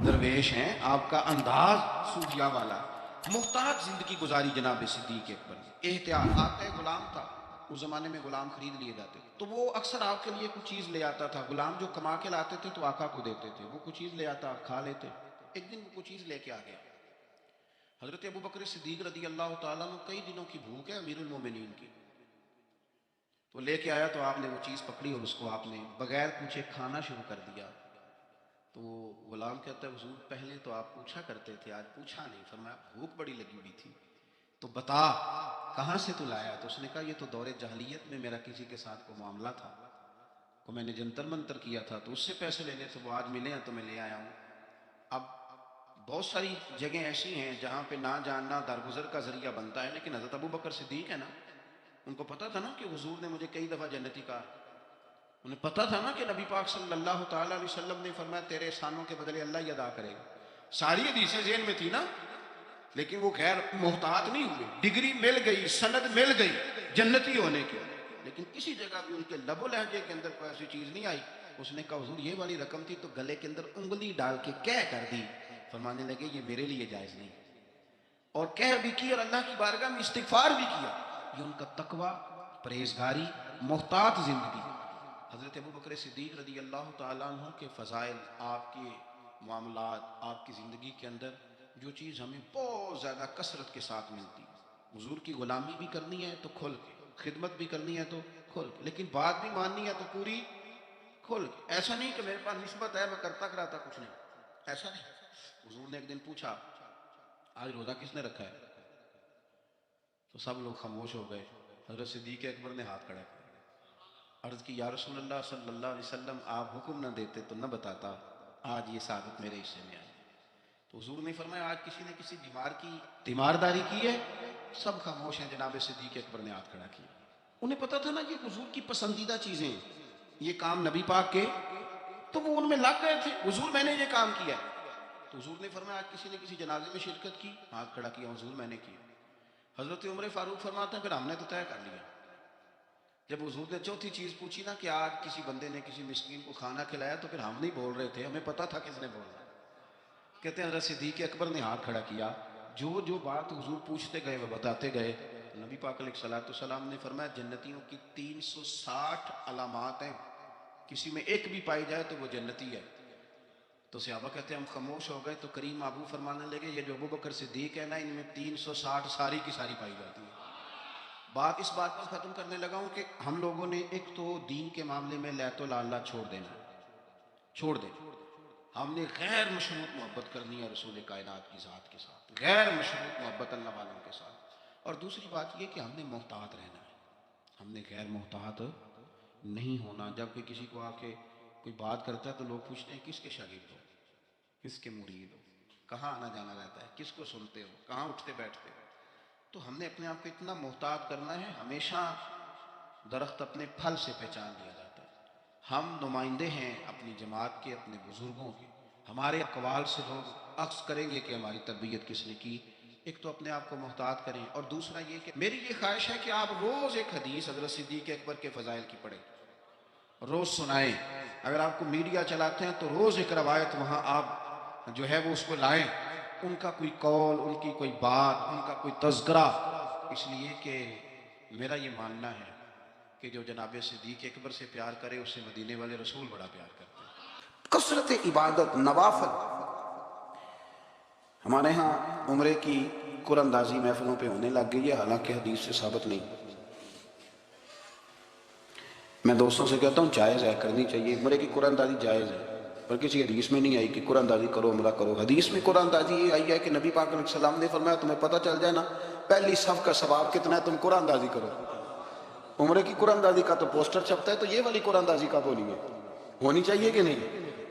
درویش ہیں، آپ کا انداز صوفیاء والا۔ محتاط زندگی گزاری جناب صدیق اکبر نے، احتیاط۔ آپ کا ایک غلام تھا، اس زمانے میں غلام خرید لیے جاتے تھے، تو وہ اکثر آپ کے لیے کچھ چیز لے آتا تھا، غلام جو کما کے لاتے تھے تو آقا کو دیتے تھے، وہ کچھ چیز لے آتا، آپ کھا لیتے۔ ایک دن وہ کچھ چیز لے کے آ گیا، حضرت ابو بکر صدیق رضی اللہ تعالیٰ عنہ کئی دنوں کی بھوک ہے امیر المومنین کی، تو لے کے آیا تو آپ نے وہ چیز پکڑی اور اس کو آپ نے بغیر پوچھے کھانا شروع کر دیا۔ تو وہ غلام کہتا ہے حضور پہلے تو آپ پوچھا کرتے تھے، آج پوچھا نہیں، فرمایا بھوک بڑی لگی ہوئی تھی، تو بتا کہاں سے تو لایا؟ تو اس نے کہا یہ تو دور جاہلیت میں میرا کسی کے ساتھ کوئی معاملہ تھا، کو میں نے جنتر منتر کیا تھا، تو اس سے پیسے لینے تھے، وہ آج ملے ہیں تو میں لے آیا ہوں۔ اب بہت ساری جگہیں ایسی ہیں جہاں پہ نہ جاننا درگزر کا ذریعہ بنتا ہے، لیکن حضرت ابو بکر صدیق ہے نا، ان کو پتا تھا نا کہ حضور نے مجھے کئی دفعہ جنتی کہا، انہیں پتا تھا نا کہ نبی پاک صلی اللہ تعالیٰ علیہ وسلم نے فرمایا تیرے احسانوں کے بدلے اللہ ہی ادا کرے گا۔ ساری حدیثیں ذہن میں تھی نا، لیکن وہ غیر محتاط نہیں ہوئے، ڈگری مل گئی، سند مل گئی جنتی ہونے کی، لیکن کسی جگہ بھی ان کے لب و لہجے کے اندر کوئی ایسی چیز نہیں آئی۔ اس نے کہا حضور یہ والی رقم تھی تو گلے کے اندر انگلی ڈال کے کہہ کر دی، فرمانے لگے یہ میرے لیے جائز نہیں، اور کہہ بھی کی اور اللہ کی بارگاہ میں استغفار بھی کیا۔ یہ ان کا تقوی، پرہیزگاری، محتاط زندگی۔ حضرت ابو بکر صدیق رضی اللہ تعالیٰ عنہ کے فضائل، آپ کے معاملات، آپ کی زندگی کے اندر جو چیز ہمیں بہت زیادہ کثرت کے ساتھ ملتی، حضور کی غلامی بھی کرنی ہے تو کھل کے، خدمت بھی کرنی ہے تو کھل کے، لیکن بات بھی ماننی ہے تو پوری کھل کے۔ ایسا نہیں کہ میرے پاس نسبت ہے میں کرتا کراتا کچھ نہیں، ایسا نہیں۔ حضور نے ایک دن پوچھا آج روزہ کس نے رکھا ہے؟ تو سب لوگ خاموش ہو گئے۔ حضرت صدیق اکبر نے ہاتھ کھڑا کیا، عرض کی یا رسول اللہ صلی اللہ علیہ وسلم آپ حکم نہ دیتے تو نہ بتاتا، آج یہ ثابت میرے حصے میں آئی۔ تو حضور نے فرمایا آج کسی نے کسی بیمار کی تیمارداری کی ہے؟ سب خاموش ہیں۔ جناب صدیق اکبر نے ہاتھ کھڑا کیا، انہیں پتا تھا نا یہ حضور کی پسندیدہ چیزیں ہیں، یہ کام نبی پاک کے، تو وہ ان میں لگ گئے تھے، حضور میں نے یہ کام کیا ہے۔ تو حضور نے فرمایا آج کسی نے کسی جنازے میں شرکت کی؟ ہاتھ کھڑا کیا، حضور میں نے کیا۔ حضرت عمر فاروق فرماتے ہیں پھر ہم نے تو طے کر لیا۔ جب حضور نے چوتھی چیز پوچھی نا کہ آج کسی بندے نے کسی مسکین کو کھانا کھلایا، تو پھر ہم نہیں بول رہے تھے، ہمیں پتا تھا کس نے بولنا۔ کہتے ہیں حضرت صدیق اکبر نے ہاتھ کھڑا کیا، جو جو بات حضور پوچھتے گئے وہ بتاتے گئے۔ نبی پاک علیہ السلام نے فرمایا جنتیوں کی 360 علامات ہیں، کسی میں ایک بھی پائی جائے تو وہ جنتی ہے۔ تو صحابہ کہتے ہیں ہم خاموش ہو گئے، تو کریم ابو فرمانے لگے یہ جو ابو بکر صدیق ہے نا، ان میں 360 ساری کی ساری پائی جاتی ہے۔ بات اس بات پر ختم کرنے لگا ہوں کہ ہم لوگوں نے ایک تو دین کے معاملے میں لیت و لالا چھوڑ دینا، چھوڑ دیں۔ ہم نے غیر مشروط محبت کرنی ہے رسول کائنات کی ذات کے ساتھ، غیر مشروط محبت اللہ والوں کے ساتھ۔ اور دوسری بات یہ کہ ہم نے محتاط رہنا ہے، ہم نے غیر محتاط نہیں ہونا۔ جب کوئی کسی کو آ کے کوئی بات کرتا ہے تو لوگ پوچھتے ہیں کس کے شاگرد ہو، کس کے مرید ہو، کہاں آنا جانا رہتا ہے، کس کو سنتے ہو، کہاں اٹھتے بیٹھتے ہو۔ تو ہم نے اپنے آپ کو اتنا محتاط کرنا ہے، ہمیشہ درخت اپنے پھل سے پہچان لیا جاتا ہے۔ ہم نمائندے ہیں اپنی جماعت کے، اپنے بزرگوں کے، ہمارے اقوال سے لوگ عکس کریں گے کہ ہماری تربیت کس نے کی۔ ایک تو اپنے آپ کو محتاط کریں، اور دوسرا یہ کہ میری یہ خواہش ہے کہ آپ روز ایک حدیث حضرت صدیق اکبر کے فضائل کی پڑھیں، روز سنائیں۔ اگر آپ کو میڈیا چلاتے ہیں تو روز ایک روایت وہاں آپ جو ہے وہ اس کو لائیں، ان کا کوئی قول، ان کی کوئی بات، ان کا کوئی تذکرہ، اس لیے کہ میرا یہ ماننا ہے کہ جو جناب صدیق اکبر سے پیار کرے اس سے مدینے والے رسول بڑا پیار کرتے ہیں۔ کثرت عبادت، نوافل۔ ہمارے ہاں عمرے کی قرآن اندازی محفلوں پہ ہونے لگ گئی ہے، حالانکہ حدیث سے ثابت نہیں۔ میں دوستوں سے کہتا ہوں جائز ہے، کرنی چاہیے، عمرے کی قرآن اندازی جائز ہے، پر کسی حدیث میں نہیں آئی کہ قرآن اندازی کرو عمرہ کرو۔ حدیث میں قرآن اندازی یہ آئی ہے کہ نبی پاک علیہ السلام نے فرمایا تمہیں پتہ چل جائے نا پہلی صف کا ثواب کتنا ہے، تم قرآن اندازی کرو۔ عمرے کی قرآن اندازی کا تو پوسٹر چھپتا ہے، تو یہ والی قرآن اندازی کا بولی ہے، ہونی چاہیے کہ نہیں؟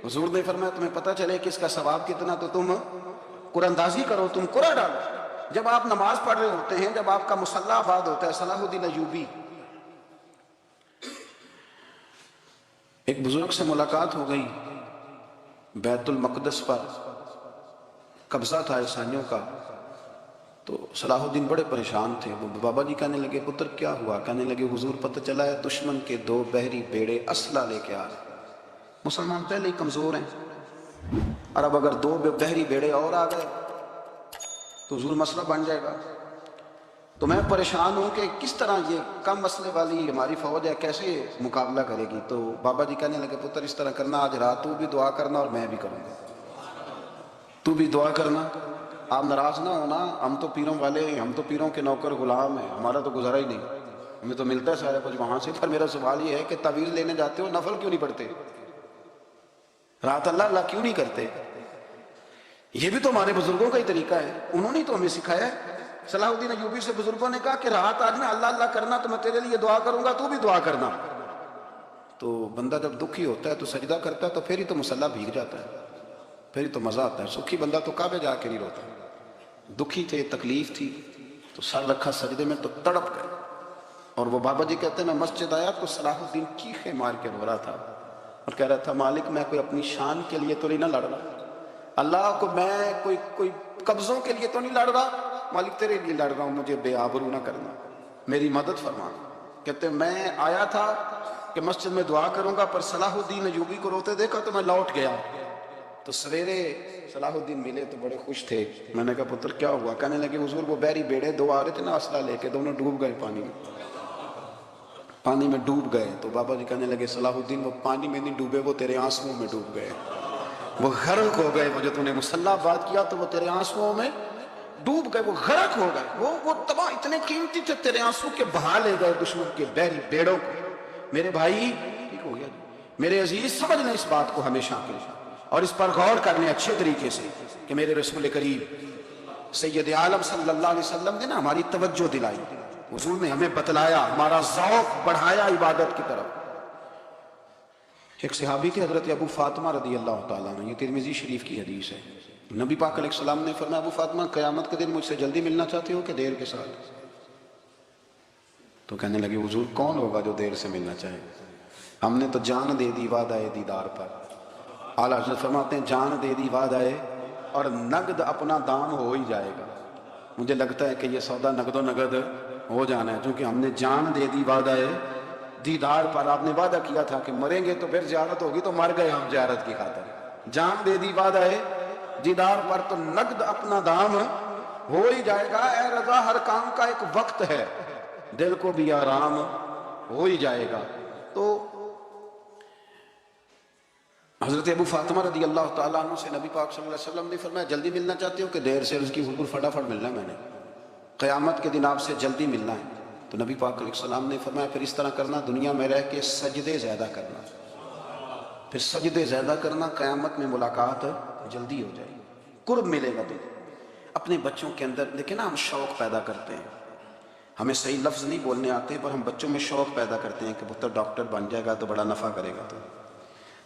حضور نے فرمایا تمہیں پتہ چلے کہ اس کا ثواب کتنا تو تم قرآن اندازی کرو، تم قرآن ڈالو۔ جب آپ نماز پڑھ رہے ہوتے ہیں، جب آپ کا مصلی آباد ہوتا ہے، صلاح الدین ایوبی ایک بزرگ سے ملاقات ہو گئی، بیت المقدس پر قبضہ تھا عیسائیوں کا، تو صلاح الدین بڑے پریشان تھے۔ وہ بابا جی کہنے لگے پتر کیا ہوا؟ کہنے لگے حضور پتہ چلا ہے دشمن کے 2 بحری بیڑے اسلحہ لے کے آ رہے، مسلمان پہلے ہی کمزور ہیں، اور اب اگر 2 بحری بیڑے اور آ گئے تو حضور مسئلہ بن جائے گا۔ تو میں پریشان ہوں کہ کس طرح یہ کم مسئلے والی ہماری فوج ہے کیسے مقابلہ کرے گی؟ تو بابا جی کہنے لگے پتر اس طرح کرنا، آج رات تو بھی دعا کرنا اور میں بھی کروں گا، تو بھی دعا کرنا، آپ ناراض نہ ہونا، ہم تو پیروں والے ہیں، ہم تو پیروں کے نوکر غلام ہیں، ہمارا تو گزارا ہی نہیں، ہمیں تو ملتا ہے سارا کچھ وہاں سے۔ پر میرا سوال یہ ہے کہ تعویذ لینے جاتے ہو نفل کیوں نہیں پڑھتے؟ رات اللہ اللہ کیوں نہیں کرتے؟ یہ بھی تو ہمارے بزرگوں کا ہی طریقہ ہے، انہوں نے تو ہمیں سکھایا ہے۔ صلاح الدین ایوبی سے بزرگوں نے کہا کہ رات آج میں اللہ اللہ کرنا تو میں تیرے لیے دعا کروں گا، تو بھی دعا کرنا۔ تو بندہ جب دکھی ہوتا ہے تو سجدہ کرتا ہے، تو پھر ہی تو مصلی بھیگ جاتا ہے، پھر ہی تو مزہ آتا ہے۔ سکھی بندہ تو کعبے جا کے نہیں روتا، دکھی تھے، تکلیف تھی، تو سر رکھا سجدے میں تو تڑپ گئے۔ اور وہ بابا جی کہتے ہیں میں مسجد آیا تو صلاح الدین چیخے مار کے رو رہا تھا اور کہہ رہا تھا مالک میں کوئی اپنی شان کے لیے تو نہیں نہ لڑ رہا، اللہ کو میں کوئی قبضوں کے لیے تو نہیں لڑ رہا، مالک تیرے لیے لڑ رہا ہوں، مجھے بے آبرو نہ کرنا، میری مدد فرما۔ کہتے میں آیا تھا کہ مسجد میں دعا کروں گا، پر صلاح الدین ایوبی کو روتے دیکھا تو میں لوٹ گیا۔ تو سویرے صلاح الدین ملے تو بڑے خوش تھے، میں نے کہا پتر کیا ہوا؟ کہنے لگے حضور وہ بحری بیڑے 2 آ رہے تھے نا اسلحہ لے کے، دونوں ڈوب گئے پانی میں ڈوب گئے۔ تو بابا جی کہنے لگے صلاح الدین وہ پانی میں نہیں ڈوبے، وہ تیرے آنسوؤں میں ڈوب گئے، وہ غرق ہو گئے، وہ جو تو نے مصلی بات کیا تو وہ تیرے آنسوؤں میں ڈوب گئے، وہ غرق ہو گئے، وہ تباہ اتنے قیمتی تھے، تیرے آنسو کے بہا لے گئے دشمن کے بحری بیڑوں کو۔ میرے بھائی ٹھیک ہو گیا، میرے عزیز سمجھ لیں اس بات کو ہمیشہ کے، اور اس پر غور کرنے اچھے طریقے سے کہ میرے رسول کریم سید عالم صلی اللہ علیہ وسلم نے نا ہماری توجہ دلائی، حضور نے ہمیں بتلایا، ہمارا ذوق بڑھایا عبادت کی طرف۔ ایک صحابی تھے حضرت ابو فاطمہ رضی اللہ تعالیٰ عنہ، یہ ترمذی شریف کی حدیث ہے، نبی پاک علیہ السلام نے فرمایا ابو فاطمہ قیامت کے دن مجھ سے جلدی ملنا چاہتے ہو کہ دیر کے ساتھ؟ تو کہنے لگے حضور کون ہوگا جو دیر سے ملنا چاہے؟ ہم نے تو جان دے دی وعدہ دیدار پر۔ اعلیٰ حضرت فرماتے ہیں جان دے دی وعدہ اور نقد اپنا دام ہو ہی جائے گا۔ مجھے لگتا ہے کہ یہ سودا نقد و نقد ہو جانا ہے، کیونکہ ہم نے جان دے دی وعدہ دیدار پر۔ آپ نے وعدہ کیا تھا کہ مریں گے تو پھر زیارت ہوگی، تو مر گئے ہم زیارت کی خاطر۔ جان دے دی وعدہ دیدار پر تو نقد اپنا دام ہو ہی جائے گا۔ اے رضا ہر کام کا ایک وقت ہے، دل کو بھی آرام ہو ہی جائے گا۔ تو حضرت ابو فاطمہ رضی اللہ تعالیٰ عنہ سے نبی پاک صلی اللہ علیہ وسلم نے فرمایا جلدی ملنا چاہتے ہو کہ دیر سے؟ عرض کی حضور فٹافٹ ملنا ہے، میں نے قیامت کے دن آپ سے جلدی ملنا ہے۔ تو نبی پاک علیہ السلام نے فرمایا پھر اس طرح کرنا، دنیا میں رہ کے سجدے زیادہ کرنا، پھر سجدے زیادہ کرنا، قیامت میں ملاقات جلدی ہو جائے گی، قرب ملے گا۔ تو اپنے بچوں کے اندر دیکھیں نا، ہم شوق پیدا کرتے ہیں، ہمیں صحیح لفظ نہیں بولنے آتے پر ہم بچوں میں شوق پیدا کرتے ہیں کہ پتر ڈاکٹر بن جائے گا تو بڑا نفع کرے گا،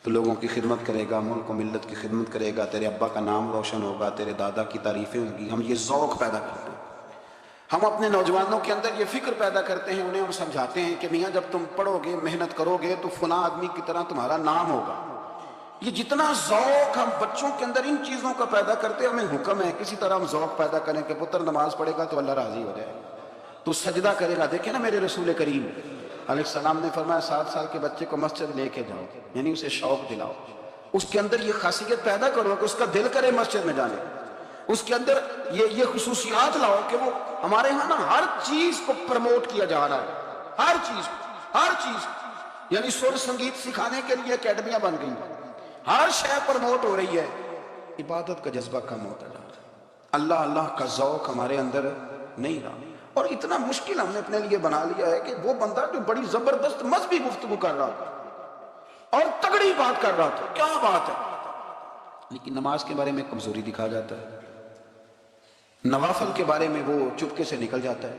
تو لوگوں کی خدمت کرے گا، ملک و ملت کی خدمت کرے گا، تیرے ابا کا نام روشن ہوگا، تیرے دادا کی تعریفیں ہوں گی۔ ہم یہ ذوق پیدا کرتے ہیں، ہم اپنے نوجوانوں کے اندر یہ فکر پیدا کرتے ہیں، انہیں ہم سمجھاتے ہیں کہ میاں جب تم پڑھو گے، محنت کرو گے تو فلاں آدمی کی طرح تمہارا نام ہوگا۔ یہ جتنا ذوق ہم بچوں کے اندر ان چیزوں کا پیدا کرتے ہیں، ہمیں حکم ہے کسی طرح ہم ذوق پیدا کریں کہ پتر نماز پڑھے گا تو اللہ راضی ہو جائے گا، تو سجدہ کرے گا۔ دیکھیں نا میرے رسول کریم علیہ السلام نے فرمایا 7 سال کے بچے کو مسجد لے کے جاؤ، یعنی اسے شوق دلاؤ، اس کے اندر یہ خاصیت پیدا کرو کہ اس کا دل کرے مسجد میں جانے، اس کے اندر یہ خصوصیات لاؤ کہ وہ ہمارے ہاں نا ہر چیز کو پروموٹ کیا جا رہا ہے، ہر چیز یعنی سر سنگیت سکھانے کے لیے اکیڈمیاں بن گئی، ہر شے پروموٹ ہو رہی ہے، عبادت کا جذبہ کم ہوتا جا رہا ہے، اللہ اللہ کا ذوق ہمارے اندر نہیں رہا۔ اور اتنا مشکل ہم نے اپنے لیے بنا لیا ہے کہ وہ بندہ جو بڑی زبردست مذہبی گفتگو کر رہا تھا اور تگڑی بات کر رہا تھا، کیا بات ہے، لیکن نماز کے بارے میں کمزوری دکھا جاتا ہے، نوافل کے بارے میں وہ چپکے سے نکل جاتا ہے۔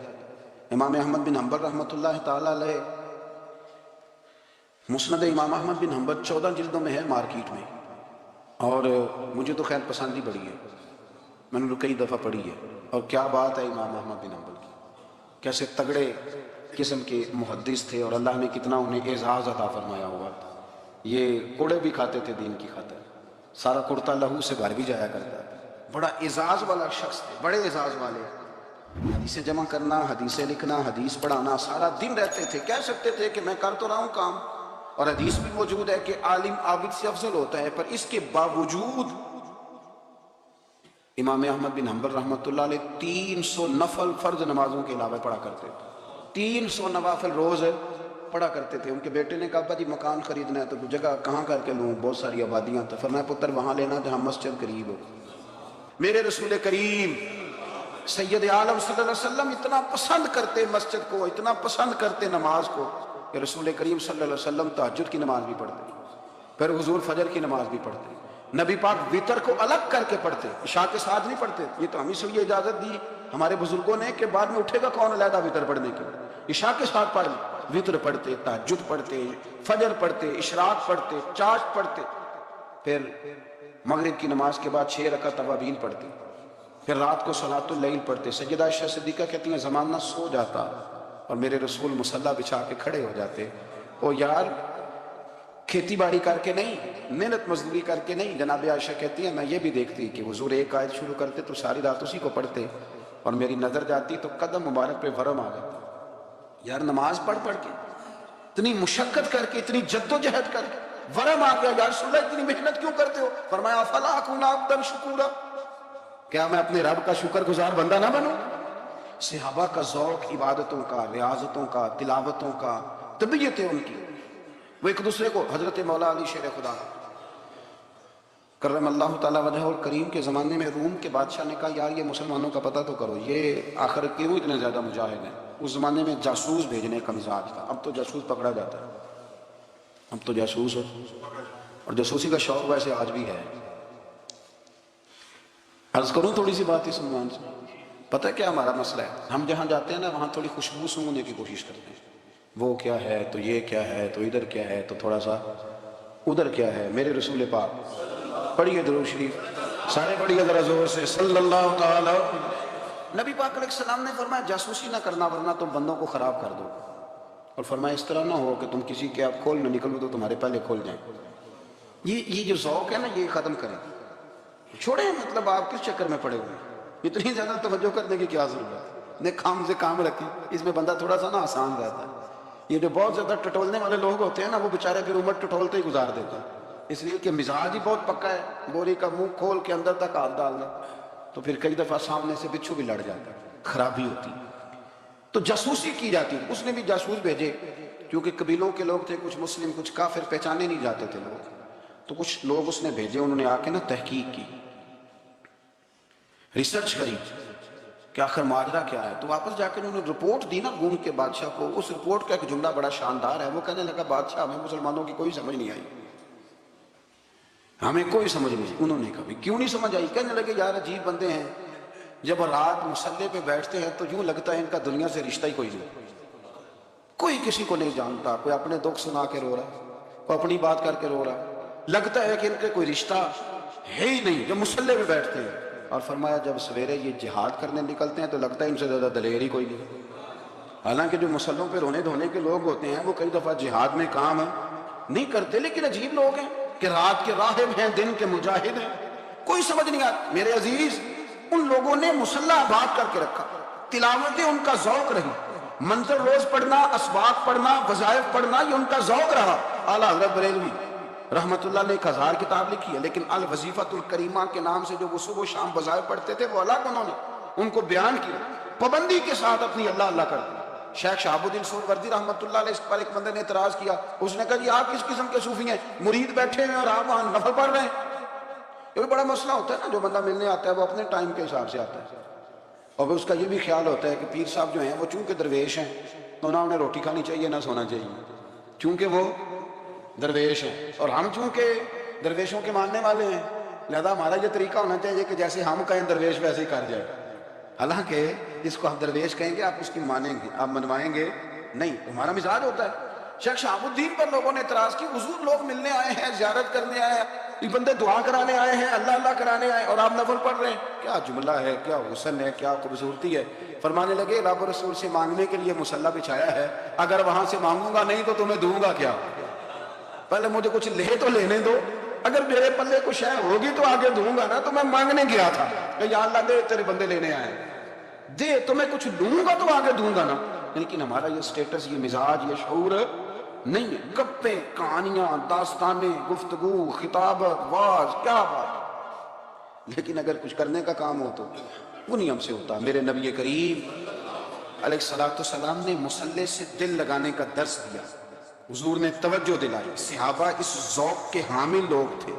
امام احمد بن حنبل رحمۃ اللہ تعالیٰ علیہ، مسند امام احمد بن حنبل 14 جلدوں میں ہے مارکیٹ میں، اور مجھے تو خیر پسند ہی بڑی ہے، میں نے تو کئی دفعہ پڑھی ہے۔ اور کیا بات ہے امام احمد بن حنبل کی، کیسے تگڑے قسم کے محدث تھے، اور اللہ نے کتنا انہیں اعزاز عطا فرمایا ہوا تھا۔ یہ کوڑے بھی کھاتے تھے دین کی خاطر، سارا کرتا لہو سے گھر بھی جایا کرتا تھا، بڑا اعزاز والا شخص تھے، بڑے اعزاز والے۔ حدیثیں جمع کرنا، حدیثیں لکھنا، حدیث پڑھانا، سارا دن رہتے تھے۔ کہہ سکتے تھے کہ میں کر تو رہا ہوں کام، اور حدیث بھی موجود ہے کہ عالم عابد سے افضل ہوتا ہے، پر اس کے باوجود امام احمد بن حنبل رحمۃ اللہ علیہ 300 نفل فرض نمازوں کے علاوہ پڑھا کرتے تھے، 300 نوافل روز پڑھا کرتے تھے۔ ان کے بیٹے نے کہا جی مکان خریدنا ہے تو جگہ کہاں کر کے لوں، بہت ساری آبادیاں، تو فرمایا پتر وہاں لینا جہاں مسجد قریب ہو۔ میرے رسول کریم سید عالم صلی اللہ علیہ وسلم اتنا پسند کرتے مسجد کو، اتنا پسند کرتے نماز کو، کہ رسول کریم صلی اللہ علیہ وسلم تہجد کی نماز بھی پڑھتے، پھر حضور فجر کی نماز بھی پڑھتے، نبی پاک وتر کو الگ کر کے پڑھتے، عشاء کے ساتھ نہیں پڑھتے۔ یہ تو ہمیں سے یہ اجازت دی ہمارے بزرگوں نے کہ بعد میں اٹھے گا کون علیحدہ وتر پڑھنے کے، عشاء کے ساتھ پڑھ وتر پڑھتے، تہجد پڑھتے، فجر پڑھتے، اشراق پڑھتے، چاشت پڑھتے، پھر مغرب کی نماز کے بعد 6 رکعت اوابین پڑھتے، پھر رات کو صلاۃ اللیل پڑھتے۔ سیدہ عائشہ صدیقہ کہتی ہیں زمانہ سو جاتا اور میرے رسول مصلی بچھا کے کھڑے ہو جاتے، او یار کھیتی باڑی کر کے نہیں، محنت مزدوری کر کے نہیں۔ جناب عائشہ کہتی ہیں میں یہ بھی دیکھتی کہ حضور ایک آیت شروع کرتے تو ساری رات اسی کو پڑھتے، اور میری نظر جاتی تو قدم مبارک پہ ورم آ جاتا۔ یار نماز پڑھ پڑھ کے اتنی مشقت کر کے، اتنی جد و جہد کر کے ورم آ گیا، یا رسول اللہ اتنی محنت کیوں کرتے ہو؟ فرمایا افلا اکون عبدا شکورا، کیا میں اپنے رب کا شکر گزار بندہ نہ بنوں؟ صحابہ کا ذوق عبادتوں کا، ریاضتوں کا، تلاوتوں کا، طبیعت ہے ان کی، وہ ایک دوسرے کو، حضرت مولا علی شیر خدا کرم اللہ تعالیٰ وجہ الکریم کے زمانے میں روم کے بادشاہ نے کہا یار یہ مسلمانوں کا پتہ تو کرو، یہ آخر کیوں اتنے زیادہ مجاہد ہیں؟ اس زمانے میں جاسوس بھیجنے کا مزاج تھا، اب تو جاسوس پکڑا جاتا ہے، اب تو جاسوس ہو، اور جاسوسی کا شوق ویسے آج بھی ہے۔ عرض کروں تھوڑی سی بات اس عنوان سے، پتہ ہے کیا ہمارا مسئلہ ہے؟ ہم جہاں جاتے ہیں نا وہاں تھوڑی خوشبو سونگنے کی کوشش کرتے ہیں، وہ کیا ہے تو یہ کیا ہے تو ادھر کیا ہے تو تھوڑا سا ادھر کیا ہے۔ میرے رسول پاک پڑھیے درود شریف، سارے پڑھیے ذرا زور سے، صلی اللہ تعالی۔ نبی پاک علیہ السلام نے فرمایا جاسوسی نہ کرنا ورنہ تم بندوں کو خراب کر دو، اور فرمایا اس طرح نہ ہو کہ تم کسی کے آپ کھول نہ نکلو تو تمہارے پہلے کھول جائیں۔ یہ جو ذوق ہے نا یہ ختم کریں، چھوڑیں، مطلب آپ کس چکر میں پڑے ہوئے ہیں؟ اتنی زیادہ توجہ کرنے کی کیا ضرورت ہے؟ نے کام سے کام رکھی، اس میں بندہ تھوڑا سا نا آسان رہتا ہے۔ یہ جو بہت زیادہ ٹٹولنے والے لوگ ہوتے ہیں نا وہ بیچارے پھر عمر ٹٹولتے ہی گزار دیتے ہیں، اس لیے کہ مزاج ہی بہت پکا ہے، بوری کا منہ کھول کے اندر تک ہاتھ ڈال دیں تو پھر کئی دفعہ سامنے سے بچھو بھی لڑ جاتا ہے، خرابی ہوتی۔ تو جاسوسی کی جاتی، اس نے بھی جاسوس بھیجے، کیونکہ قبیلوں کے لوگ تھے، کچھ مسلم کچھ کافر، پہچانے نہیں جاتے تھے لوگ، تو کچھ لوگ اس نے بھیجے، انہوں نے آ کے نا تحقیق کی، ریسرچ کری کہ آخر ماجرا کیا ہے۔ تو واپس جا کے انہوں نے رپورٹ دی نا روم کے بادشاہ کو۔ اس رپورٹ کا ایک جملہ بڑا شاندار ہے، وہ کہنے لگا بادشاہ ہمیں مسلمانوں کی کوئی سمجھ نہیں آئی، ہمیں کوئی سمجھ نہیں۔ انہوں نے کہا کیوں نہیں سمجھ آئی؟ کہنے لگے یار عجیب بندے ہیں، جب رات مصلے پہ بیٹھتے ہیں تو یوں لگتا ہے ان کا دنیا سے رشتہ ہی کوئی نہیں، کوئی کسی کو نہیں جانتا، کوئی اپنے دکھ سنا کے رو رہا ہے، کوئی اپنی بات کر کے رو رہا ہے، لگتا ہے کہ ان کے کوئی رشتہ ہے ہی نہیں جب مصلے پہ بیٹھتے ہیں۔ اور فرمایا جب سویرے یہ جہاد کرنے نکلتے ہیں تو لگتا ہے ان سے زیادہ دلیر ہی کوئی نہیں۔ حالانکہ جو مسلوں پہ رونے دھونے کے لوگ ہوتے ہیں وہ کئی دفعہ جہاد میں کام نہیں کرتے، لیکن عجیب لوگ ہیں کہ رات کے راہب ہیں، دن کے مجاہد ہیں، کوئی سمجھ نہیں آتا۔ میرے عزیز ان لوگوں نے مسلح آباد کر کے رکھا، تلاوتیں ان کا ذوق رہی، منظر روز پڑھنا، اسباق پڑھنا، وظائف پڑھنا، یہ ان کا ذوق رہا۔ اعلیٰ حضرت بریلوی رحمت اللہ نے ایک 1000 کتاب لکھی ہے، لیکن الوظیفۃ الکریمہ کے نام سے جو وہ صبح و شام وظائف پڑھتے تھے وہ الگ انہوں نے ان کو بیان کیا، پابندی کے ساتھ اپنی اللہ اللہ کرتے۔ شیخ شہاب الدین سہروردی رحمت اللہ علیہ، اس پر ایک بندے نے اعتراض کیا، اس نے کہا جی آپ کس قسم کے صوفی ہیں، مرید بیٹھے ہیں اور آپ وہاں نفل پڑھ رہے ہیں؟ یہ بھی بڑا مسئلہ ہوتا ہے نا، جو بندہ ملنے آتا ہے وہ اپنے ٹائم کے حساب سے آتا ہے، اور پھر اس کا یہ بھی خیال ہوتا ہے کہ پیر صاحب جو ہیں وہ چونکہ درویش ہیں تو نہ انہیں روٹی کھانی چاہیے نہ سونا چاہیے، چونکہ وہ درویش ہیں، اور ہم چونکہ درویشوں کے ماننے والے ہیں لہذا ہمارا یہ طریقہ ہونا چاہیے کہ جیسے ہم کہیں درویش ویسے ہی کر جائے، حالانکہ جس کو آپ درویش کہیں گے آپ اس کی مانیں گے، آپ منوائیں گے نہیں، ہمارا مزاج ہوتا ہے۔ شیخ شہاب الدین پر لوگوں نے اعتراض کی، حضور لوگ ملنے آئے ہیں، زیارت کرنے آئے ہیں، یہ بندے دعا کرانے آئے ہیں، اللہ اللہ کرانے آئے اور آپ نفل پڑھ رہے ہیں، کیا جملہ ہے، کیا حسن ہے، کیا خوبصورتی ہے۔ فرمانے لگے رب رسول سے مانگنے کے لیے مصلی بچھایا ہے، اگر وہاں سے مانگوں گا نہیں تو تمہیں دوں گا کیا؟ پہلے مجھے کچھ لے تو لینے دو، اگر میرے پلے کچھ ہے ہوگی تو آگے دوں گا نا، تو میں مانگنے گیا تھا کہ یا اللہ دے تیرے بندے لینے آئے دے، تو میں کچھ لوں گا تو آگے دوں گا نا۔ لیکن ہمارا یہ سٹیٹس، یہ مزاج، یہ شعور نہیں ہے۔ گپیں، کہانیاں، داستانیں، گفتگو، خطابت، واز، کیا بات، لیکن اگر کچھ کرنے کا کام ہو تو وہ نہیں ہم سے ہوتا۔ میرے نبی کریم علیہ السلام نے مصلی سے دل لگانے کا درس دیا، حضور نے توجہ دلائی، صحابہ اس ذوق کے حامل لوگ تھے،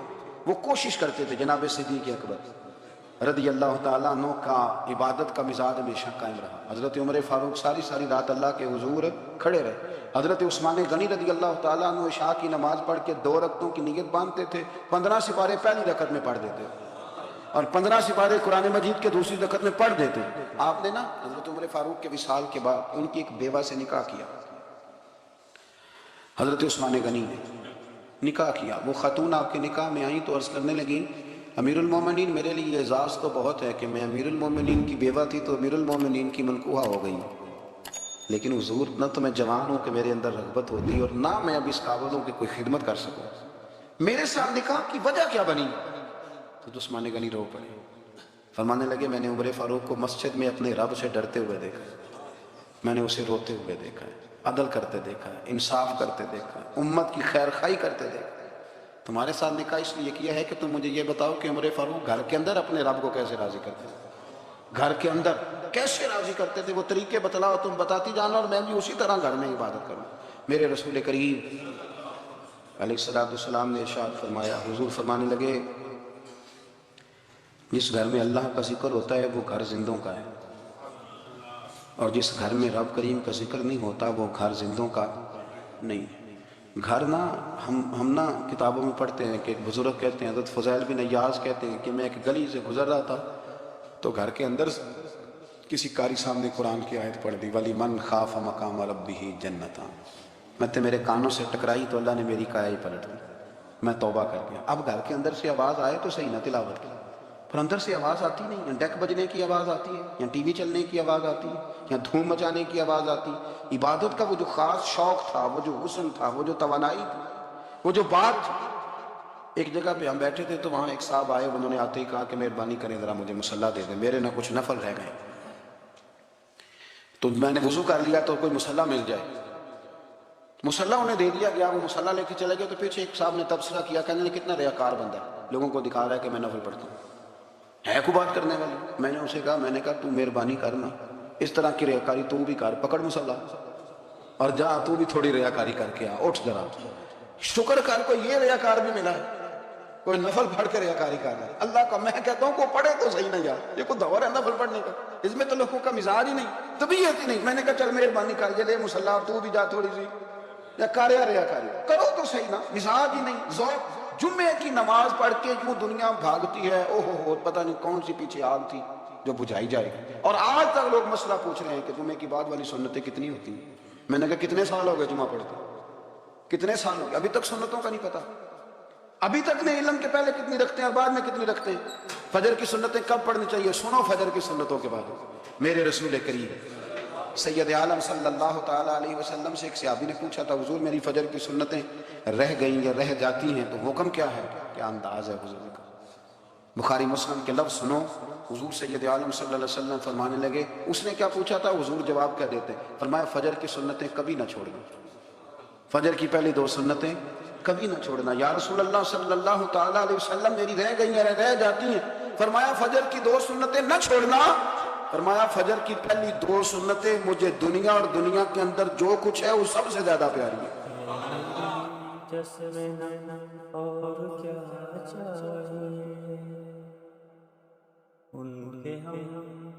وہ کوشش کرتے تھے۔ جناب صدیق اکبر رضی اللہ تعالیٰ عنہ کا عبادت کا مزاج ہمیشہ قائم رہا۔ حضرت عمر فاروق ساری ساری رات اللہ کے حضور کھڑے رہے۔ حضرت عثمان غنی رضی اللہ تعالیٰ عنہ عشاء کی نماز پڑھ کے 2 رکعتوں کی نیت باندھتے تھے، 15 سپارے پہلی رکعت میں پڑھ دیتے اور 15 سپارے قرآن مجید کے دوسری رکعت میں پڑھ دیتے۔ آپ نے نا حضرت عمر فاروق کے وصال کے بعد ان کی ایک بیوہ سے نکاح کیا، حضرت عثمان غنی نے نکاح کیا۔ وہ خاتون آپ کے نکاح میں آئیں تو عرض کرنے لگیں امیر المومنین میرے لیے اعزاز تو بہت ہے کہ میں امیر المومنین کی بیوہ تھی تو امیر المومنین کی منکوحہ ہو گئی، لیکن حضور نہ تو میں جوان ہوں کہ میرے اندر رغبت ہوتی اور نہ میں اب اس قابل ہوں کہ کوئی خدمت کر سکوں، میرے ساتھ نکاح کی وجہ کیا بنی؟ تو عثمان غنی رو پڑے، فرمانے لگے میں نے عمر فاروق کو مسجد میں اپنے رب سے ڈرتے ہوئے دیکھا، میں نے اسے روتے ہوئے دیکھا ہے، عدل کرتے دیکھا ہے، انصاف کرتے دیکھا ہے، امت کی خیر خواہی کرتے دیکھا ہے۔ تمہارے ساتھ نکاح اس لیے کیا ہے کہ تم مجھے یہ بتاؤ کہ عمر فاروق گھر کے اندر اپنے رب کو کیسے راضی کرتے تھے، گھر کے اندر کیسے راضی کرتے تھے، وہ طریقے بتلاؤ، تم بتاتی جانا اور میں بھی اسی طرح گھر میں عبادت کروں۔ میرے رسول کریم علیہ السلام نے ارشاد فرمایا، حضور فرمانے لگے جس گھر میں اللہ کا ذکر ہوتا ہے وہ گھر زندوں کا ہے، اور جس گھر میں رب کریم کا ذکر نہیں ہوتا وہ گھر زندوں کا نہیں۔ گھر نا ہم نا کتابوں میں پڑھتے ہیں کہ ایک بزرگ کہتے ہیں، حضرت فضیل بن عیاض کہتے ہیں کہ میں ایک گلی سے گزر رہا تھا تو گھر کے اندر کسی قاری صاحب نے قرآن کی آیت پڑھ دی، وَلِمَنْ خَافَ مَقَامَ رَبِّهِ جَنَّتَانِ، میں تو میرے کانوں سے ٹکرائی تو اللہ نے میری کایا ہی پلٹ دی، میں توبہ کر گیا۔ اب گھر کے اندر سے آواز آئے تو صحیح نہ تلاوت کی، پر اندر سے آواز آتی نہیں، یا ڈیک بجنے کی آواز آتی ہے، یا ٹی وی چلنے کی آواز آتی ہے، یا دھوم مچانے کی آواز آتی۔ عبادت کا وہ جو خاص شوق تھا، وہ جو حسن تھا، وہ جو توانائی تھی، وہ جو بات تھی۔ ایک جگہ پہ ہم بیٹھے تھے تو وہاں ایک صاحب آئے، انہوں نے آتے ہی کہا کہ مہربانی کریں ذرا مجھے مصلی دے دیں، میرے نہ کچھ نفل رہ گئے، تو میں نے وضو کر لیا تو کوئی مصلی مل جائے۔ مصلی انہیں دے دیا گیا، وہ مصلی لے کے چلے گئے تو پیچھے ایک صاحب نے تبصرہ کیا، کہنے لگے کتنا ریاکار بندہ ہے، لوگوں کو دکھا رہا ہے کہ میں نفل پڑھتا ہوں، ہے کو بات کرنے والی۔ میں نے اسے کہا، میں نے کہا تو مہربانی کرنا، اس طرح کی ریاکاری تو بھی کر، پکڑ مصلی اور جا تو بھی تھوڑی ریاکاری کر کے آ، اٹھ ذرا، شکر کر کوئی یہ ریاکار بھی ملا ہے، کوئی نفل پڑھ کے ریاکاری کر رہا ہے۔ اللہ کا میں کہتا ہوں کو پڑھے تو صحیح نہ یار، یہ کوئی دور ہے نفل پڑھنے کا، اس میں تو لوگوں کا مزاج ہی نہیں، طبیعت ہی نہیں۔ میں نے کہا چل مہربانی کر یہ لے مصلی اور تو بھی جا تھوڑی سی، یا کر یا ریاکاری کرو تو صحیح نا، مزاج ہی نہیں، ذوق۔ جمعے کی نماز پڑھ کے جو دنیا بھاگتی ہے، اوہ ہو پتہ نہیں کون سی پیچھے آگ تھی جو بجھائی جائے گی، اور آج تک لوگ مسئلہ پوچھ رہے ہیں کہ جمعے کی بعد والی سنتیں کتنی ہوتی ہیں۔ میں نے کہا کتنے سال ہو گئے جمعہ پڑھتے، کتنے سال ہو گئے، ابھی تک سنتوں کا نہیں پتا، ابھی تک نہیں علم کے پہلے کتنی رکھتے ہیں اور بعد میں کتنی رکھتے ہیں۔ فجر کی سنتیں کب پڑھنی چاہیے، سنو فجر کی سنتوں کے بعد۔ میرے رسول کریم سید عالم صلی اللہ تعالیٰ علیہ وسلم سے ایک صحابی نے پوچھا تھا، حضور میری فجر کی سنتیں رہ گئیں یا رہ جاتی ہیں تو حکم کیا ہے، کیا انداز ہے حضور کا۔ بخاری مسلم کے لفظ سنو، حضور سید عالم صلی اللہ علیہ وسلم فرمانے لگے، اس نے کیا پوچھا تھا، حضور جواب کیا دیتے، فرمایا فجر کی سنتیں کبھی نہ چھوڑنا، فجر کی پہلی 2 سنتیں کبھی نہ چھوڑنا۔ یا رسول اللہ صلی اللہ تعالیٰ علیہ وسلم میری رہ گئی ہیں، رہ جاتی ہیں، فرمایا فجر کی 2 سنتیں نہ چھوڑنا، فرمایا فجر کی پہلی 2 سنتیں مجھے دنیا اور دنیا کے اندر جو کچھ ہے وہ سب سے زیادہ پیاری ہے۔ اور کیا چاہیے ان کے ہم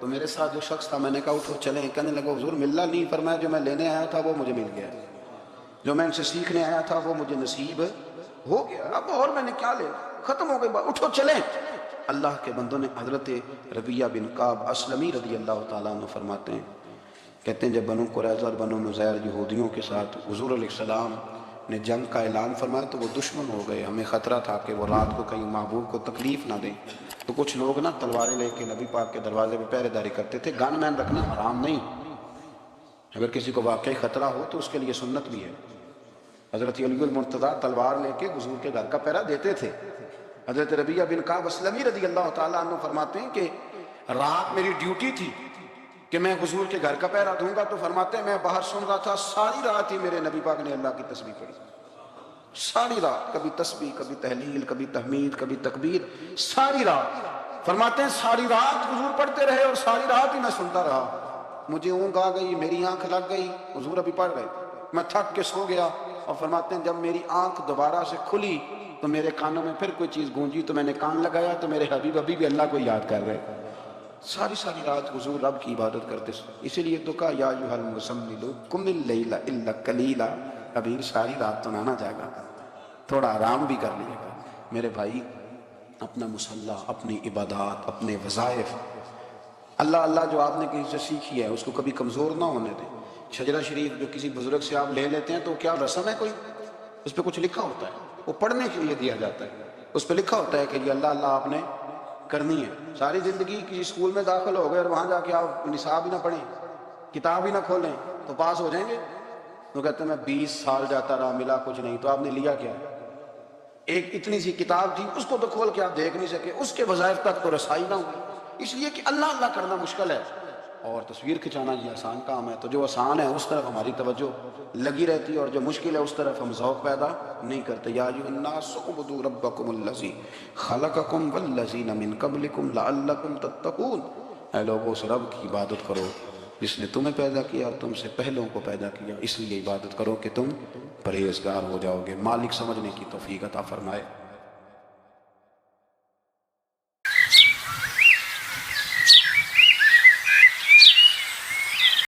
تو میرے ساتھ جو شخص تھا میں نے کہا اٹھو چلیں، کہنے لگا حضور ملنا نہیں فرمایا، جو میں لینے آیا تھا وہ مجھے مل گیا، جو میں ان سے سیکھنے آیا تھا وہ مجھے نصیب ہو گیا، اب اور میں نے کیا لینا، ختم ہو گئی بات، اٹھو چلیں۔ اللہ کے بندوں نے حضرت ربیہ بن کعب اسلمی رضی اللہ تعالیٰ عنہ فرماتے ہیں، کہتے ہیں جب بنو قریظہ اور بنو نذیر یہودیوں کے ساتھ حضور علیہ السلام نے جنگ کا اعلان فرمایا تو وہ دشمن ہو گئے، ہمیں خطرہ تھا کہ وہ رات کو کہیں محبوب کو تکلیف نہ دیں، تو کچھ لوگ نا تلواریں لے کے نبی پاک کے دروازے پہ پہرے داری کرتے تھے۔ گن مین رکھنا حرام نہیں، اگر کسی کو واقعی خطرہ ہو تو اس کے لیے سنت بھی ہے۔ حضرت علی المرتضیٰ تلوار لے کے حضور کے گھر کا پہرا دیتے تھے۔ حضرت ربیہ بن کعب اسلمی رضی اللہ تعالیٰ عنہ فرماتے ہیں کہ رات میری ڈیوٹی تھی کہ میں حضور کے گھر کا پہرا دوں گا، تو فرماتے ہیں میں باہر سن رہا تھا، ساری رات ہی میرے نبی پاک نے اللہ کی تسبیح پڑھی، ساری رات، کبھی تسبیح، کبھی تحلیل، کبھی تحمید، کبھی تکبیر، ساری رات۔ فرماتے ہیں ساری رات حضور پڑھتے رہے اور ساری رات ہی میں سنتا رہا، مجھے اونگ آ گئی، میری آنکھ لگ گئی، حضور ابھی پڑھ رہے، میں تھک کے سو گیا، اور فرماتے ہیں جب میری آنکھ دوبارہ سے کھلی تو میرے کانوں میں پھر کوئی چیز گونجی تو میں نے کان لگایا تو میرے حبیب ابھی بھی اللہ کو یاد کر رہے، ساری رات حضور رب کی عبادت کرتے۔ اسی لیے تو کہا یا ایھا المزمل قم اللیل الا قلیلا، ابھی ساری رات تو نہ جائے گا، تھوڑا آرام بھی کر لیے گا۔ میرے بھائی اپنا مصلح، اپنی عبادات، اپنے وظائف، اللہ اللہ جو آپ نے کسی سے سیکھی ہے اس کو کبھی کمزور نہ ہونے دیں۔ شجرہ شریف جو کسی بزرگ سے آپ لے لیتے ہیں تو کیا رسم ہے کوئی؟ اس پہ کچھ لکھا ہوتا ہے، وہ پڑھنے کے لیے دیا جاتا ہے، اس پہ لکھا ہوتا ہے کہ یہ اللہ اللہ آپ نے کرنی ہے۔ ساری زندگی کسی اسکول میں داخل ہو گئے اور وہاں جا کے آپ نصاب ہی نہ پڑھیں، کتاب ہی نہ کھولیں تو پاس ہو جائیں گے؟ تو کہتے ہیں میں 20 سال جاتا رہا ملا کچھ نہیں، تو آپ نے لیا کیا؟ ایک اتنی سی کتاب تھی، اس کو تو کھول کے آپ دیکھ نہیں سکے، اس کے وظائف تک تو رسائی نہ ہوئی، اس لیے کہ اللہ اللہ کرنا مشکل ہے اور تصویر کھنچانا یہ آسان کام ہے۔ تو جو آسان ہے اس طرف ہماری توجہ لگی رہتی ہے اور جو مشکل ہے اس طرف ہم ذوق پیدا نہیں کرتے۔ یا ایھا الناس اعبدوا ربکم الذی خلقکم والذین من قبلکم لعلکم تتقون، اے لوگوں اس رب کی عبادت کرو جس نے تمہیں پیدا کیا اور تم سے پہلوں کو پیدا کیا، اس لیے عبادت کرو کہ تم پرہیزگار ہو جاؤ گے۔ مالک سمجھنے کی توفیق عطا فرمائے۔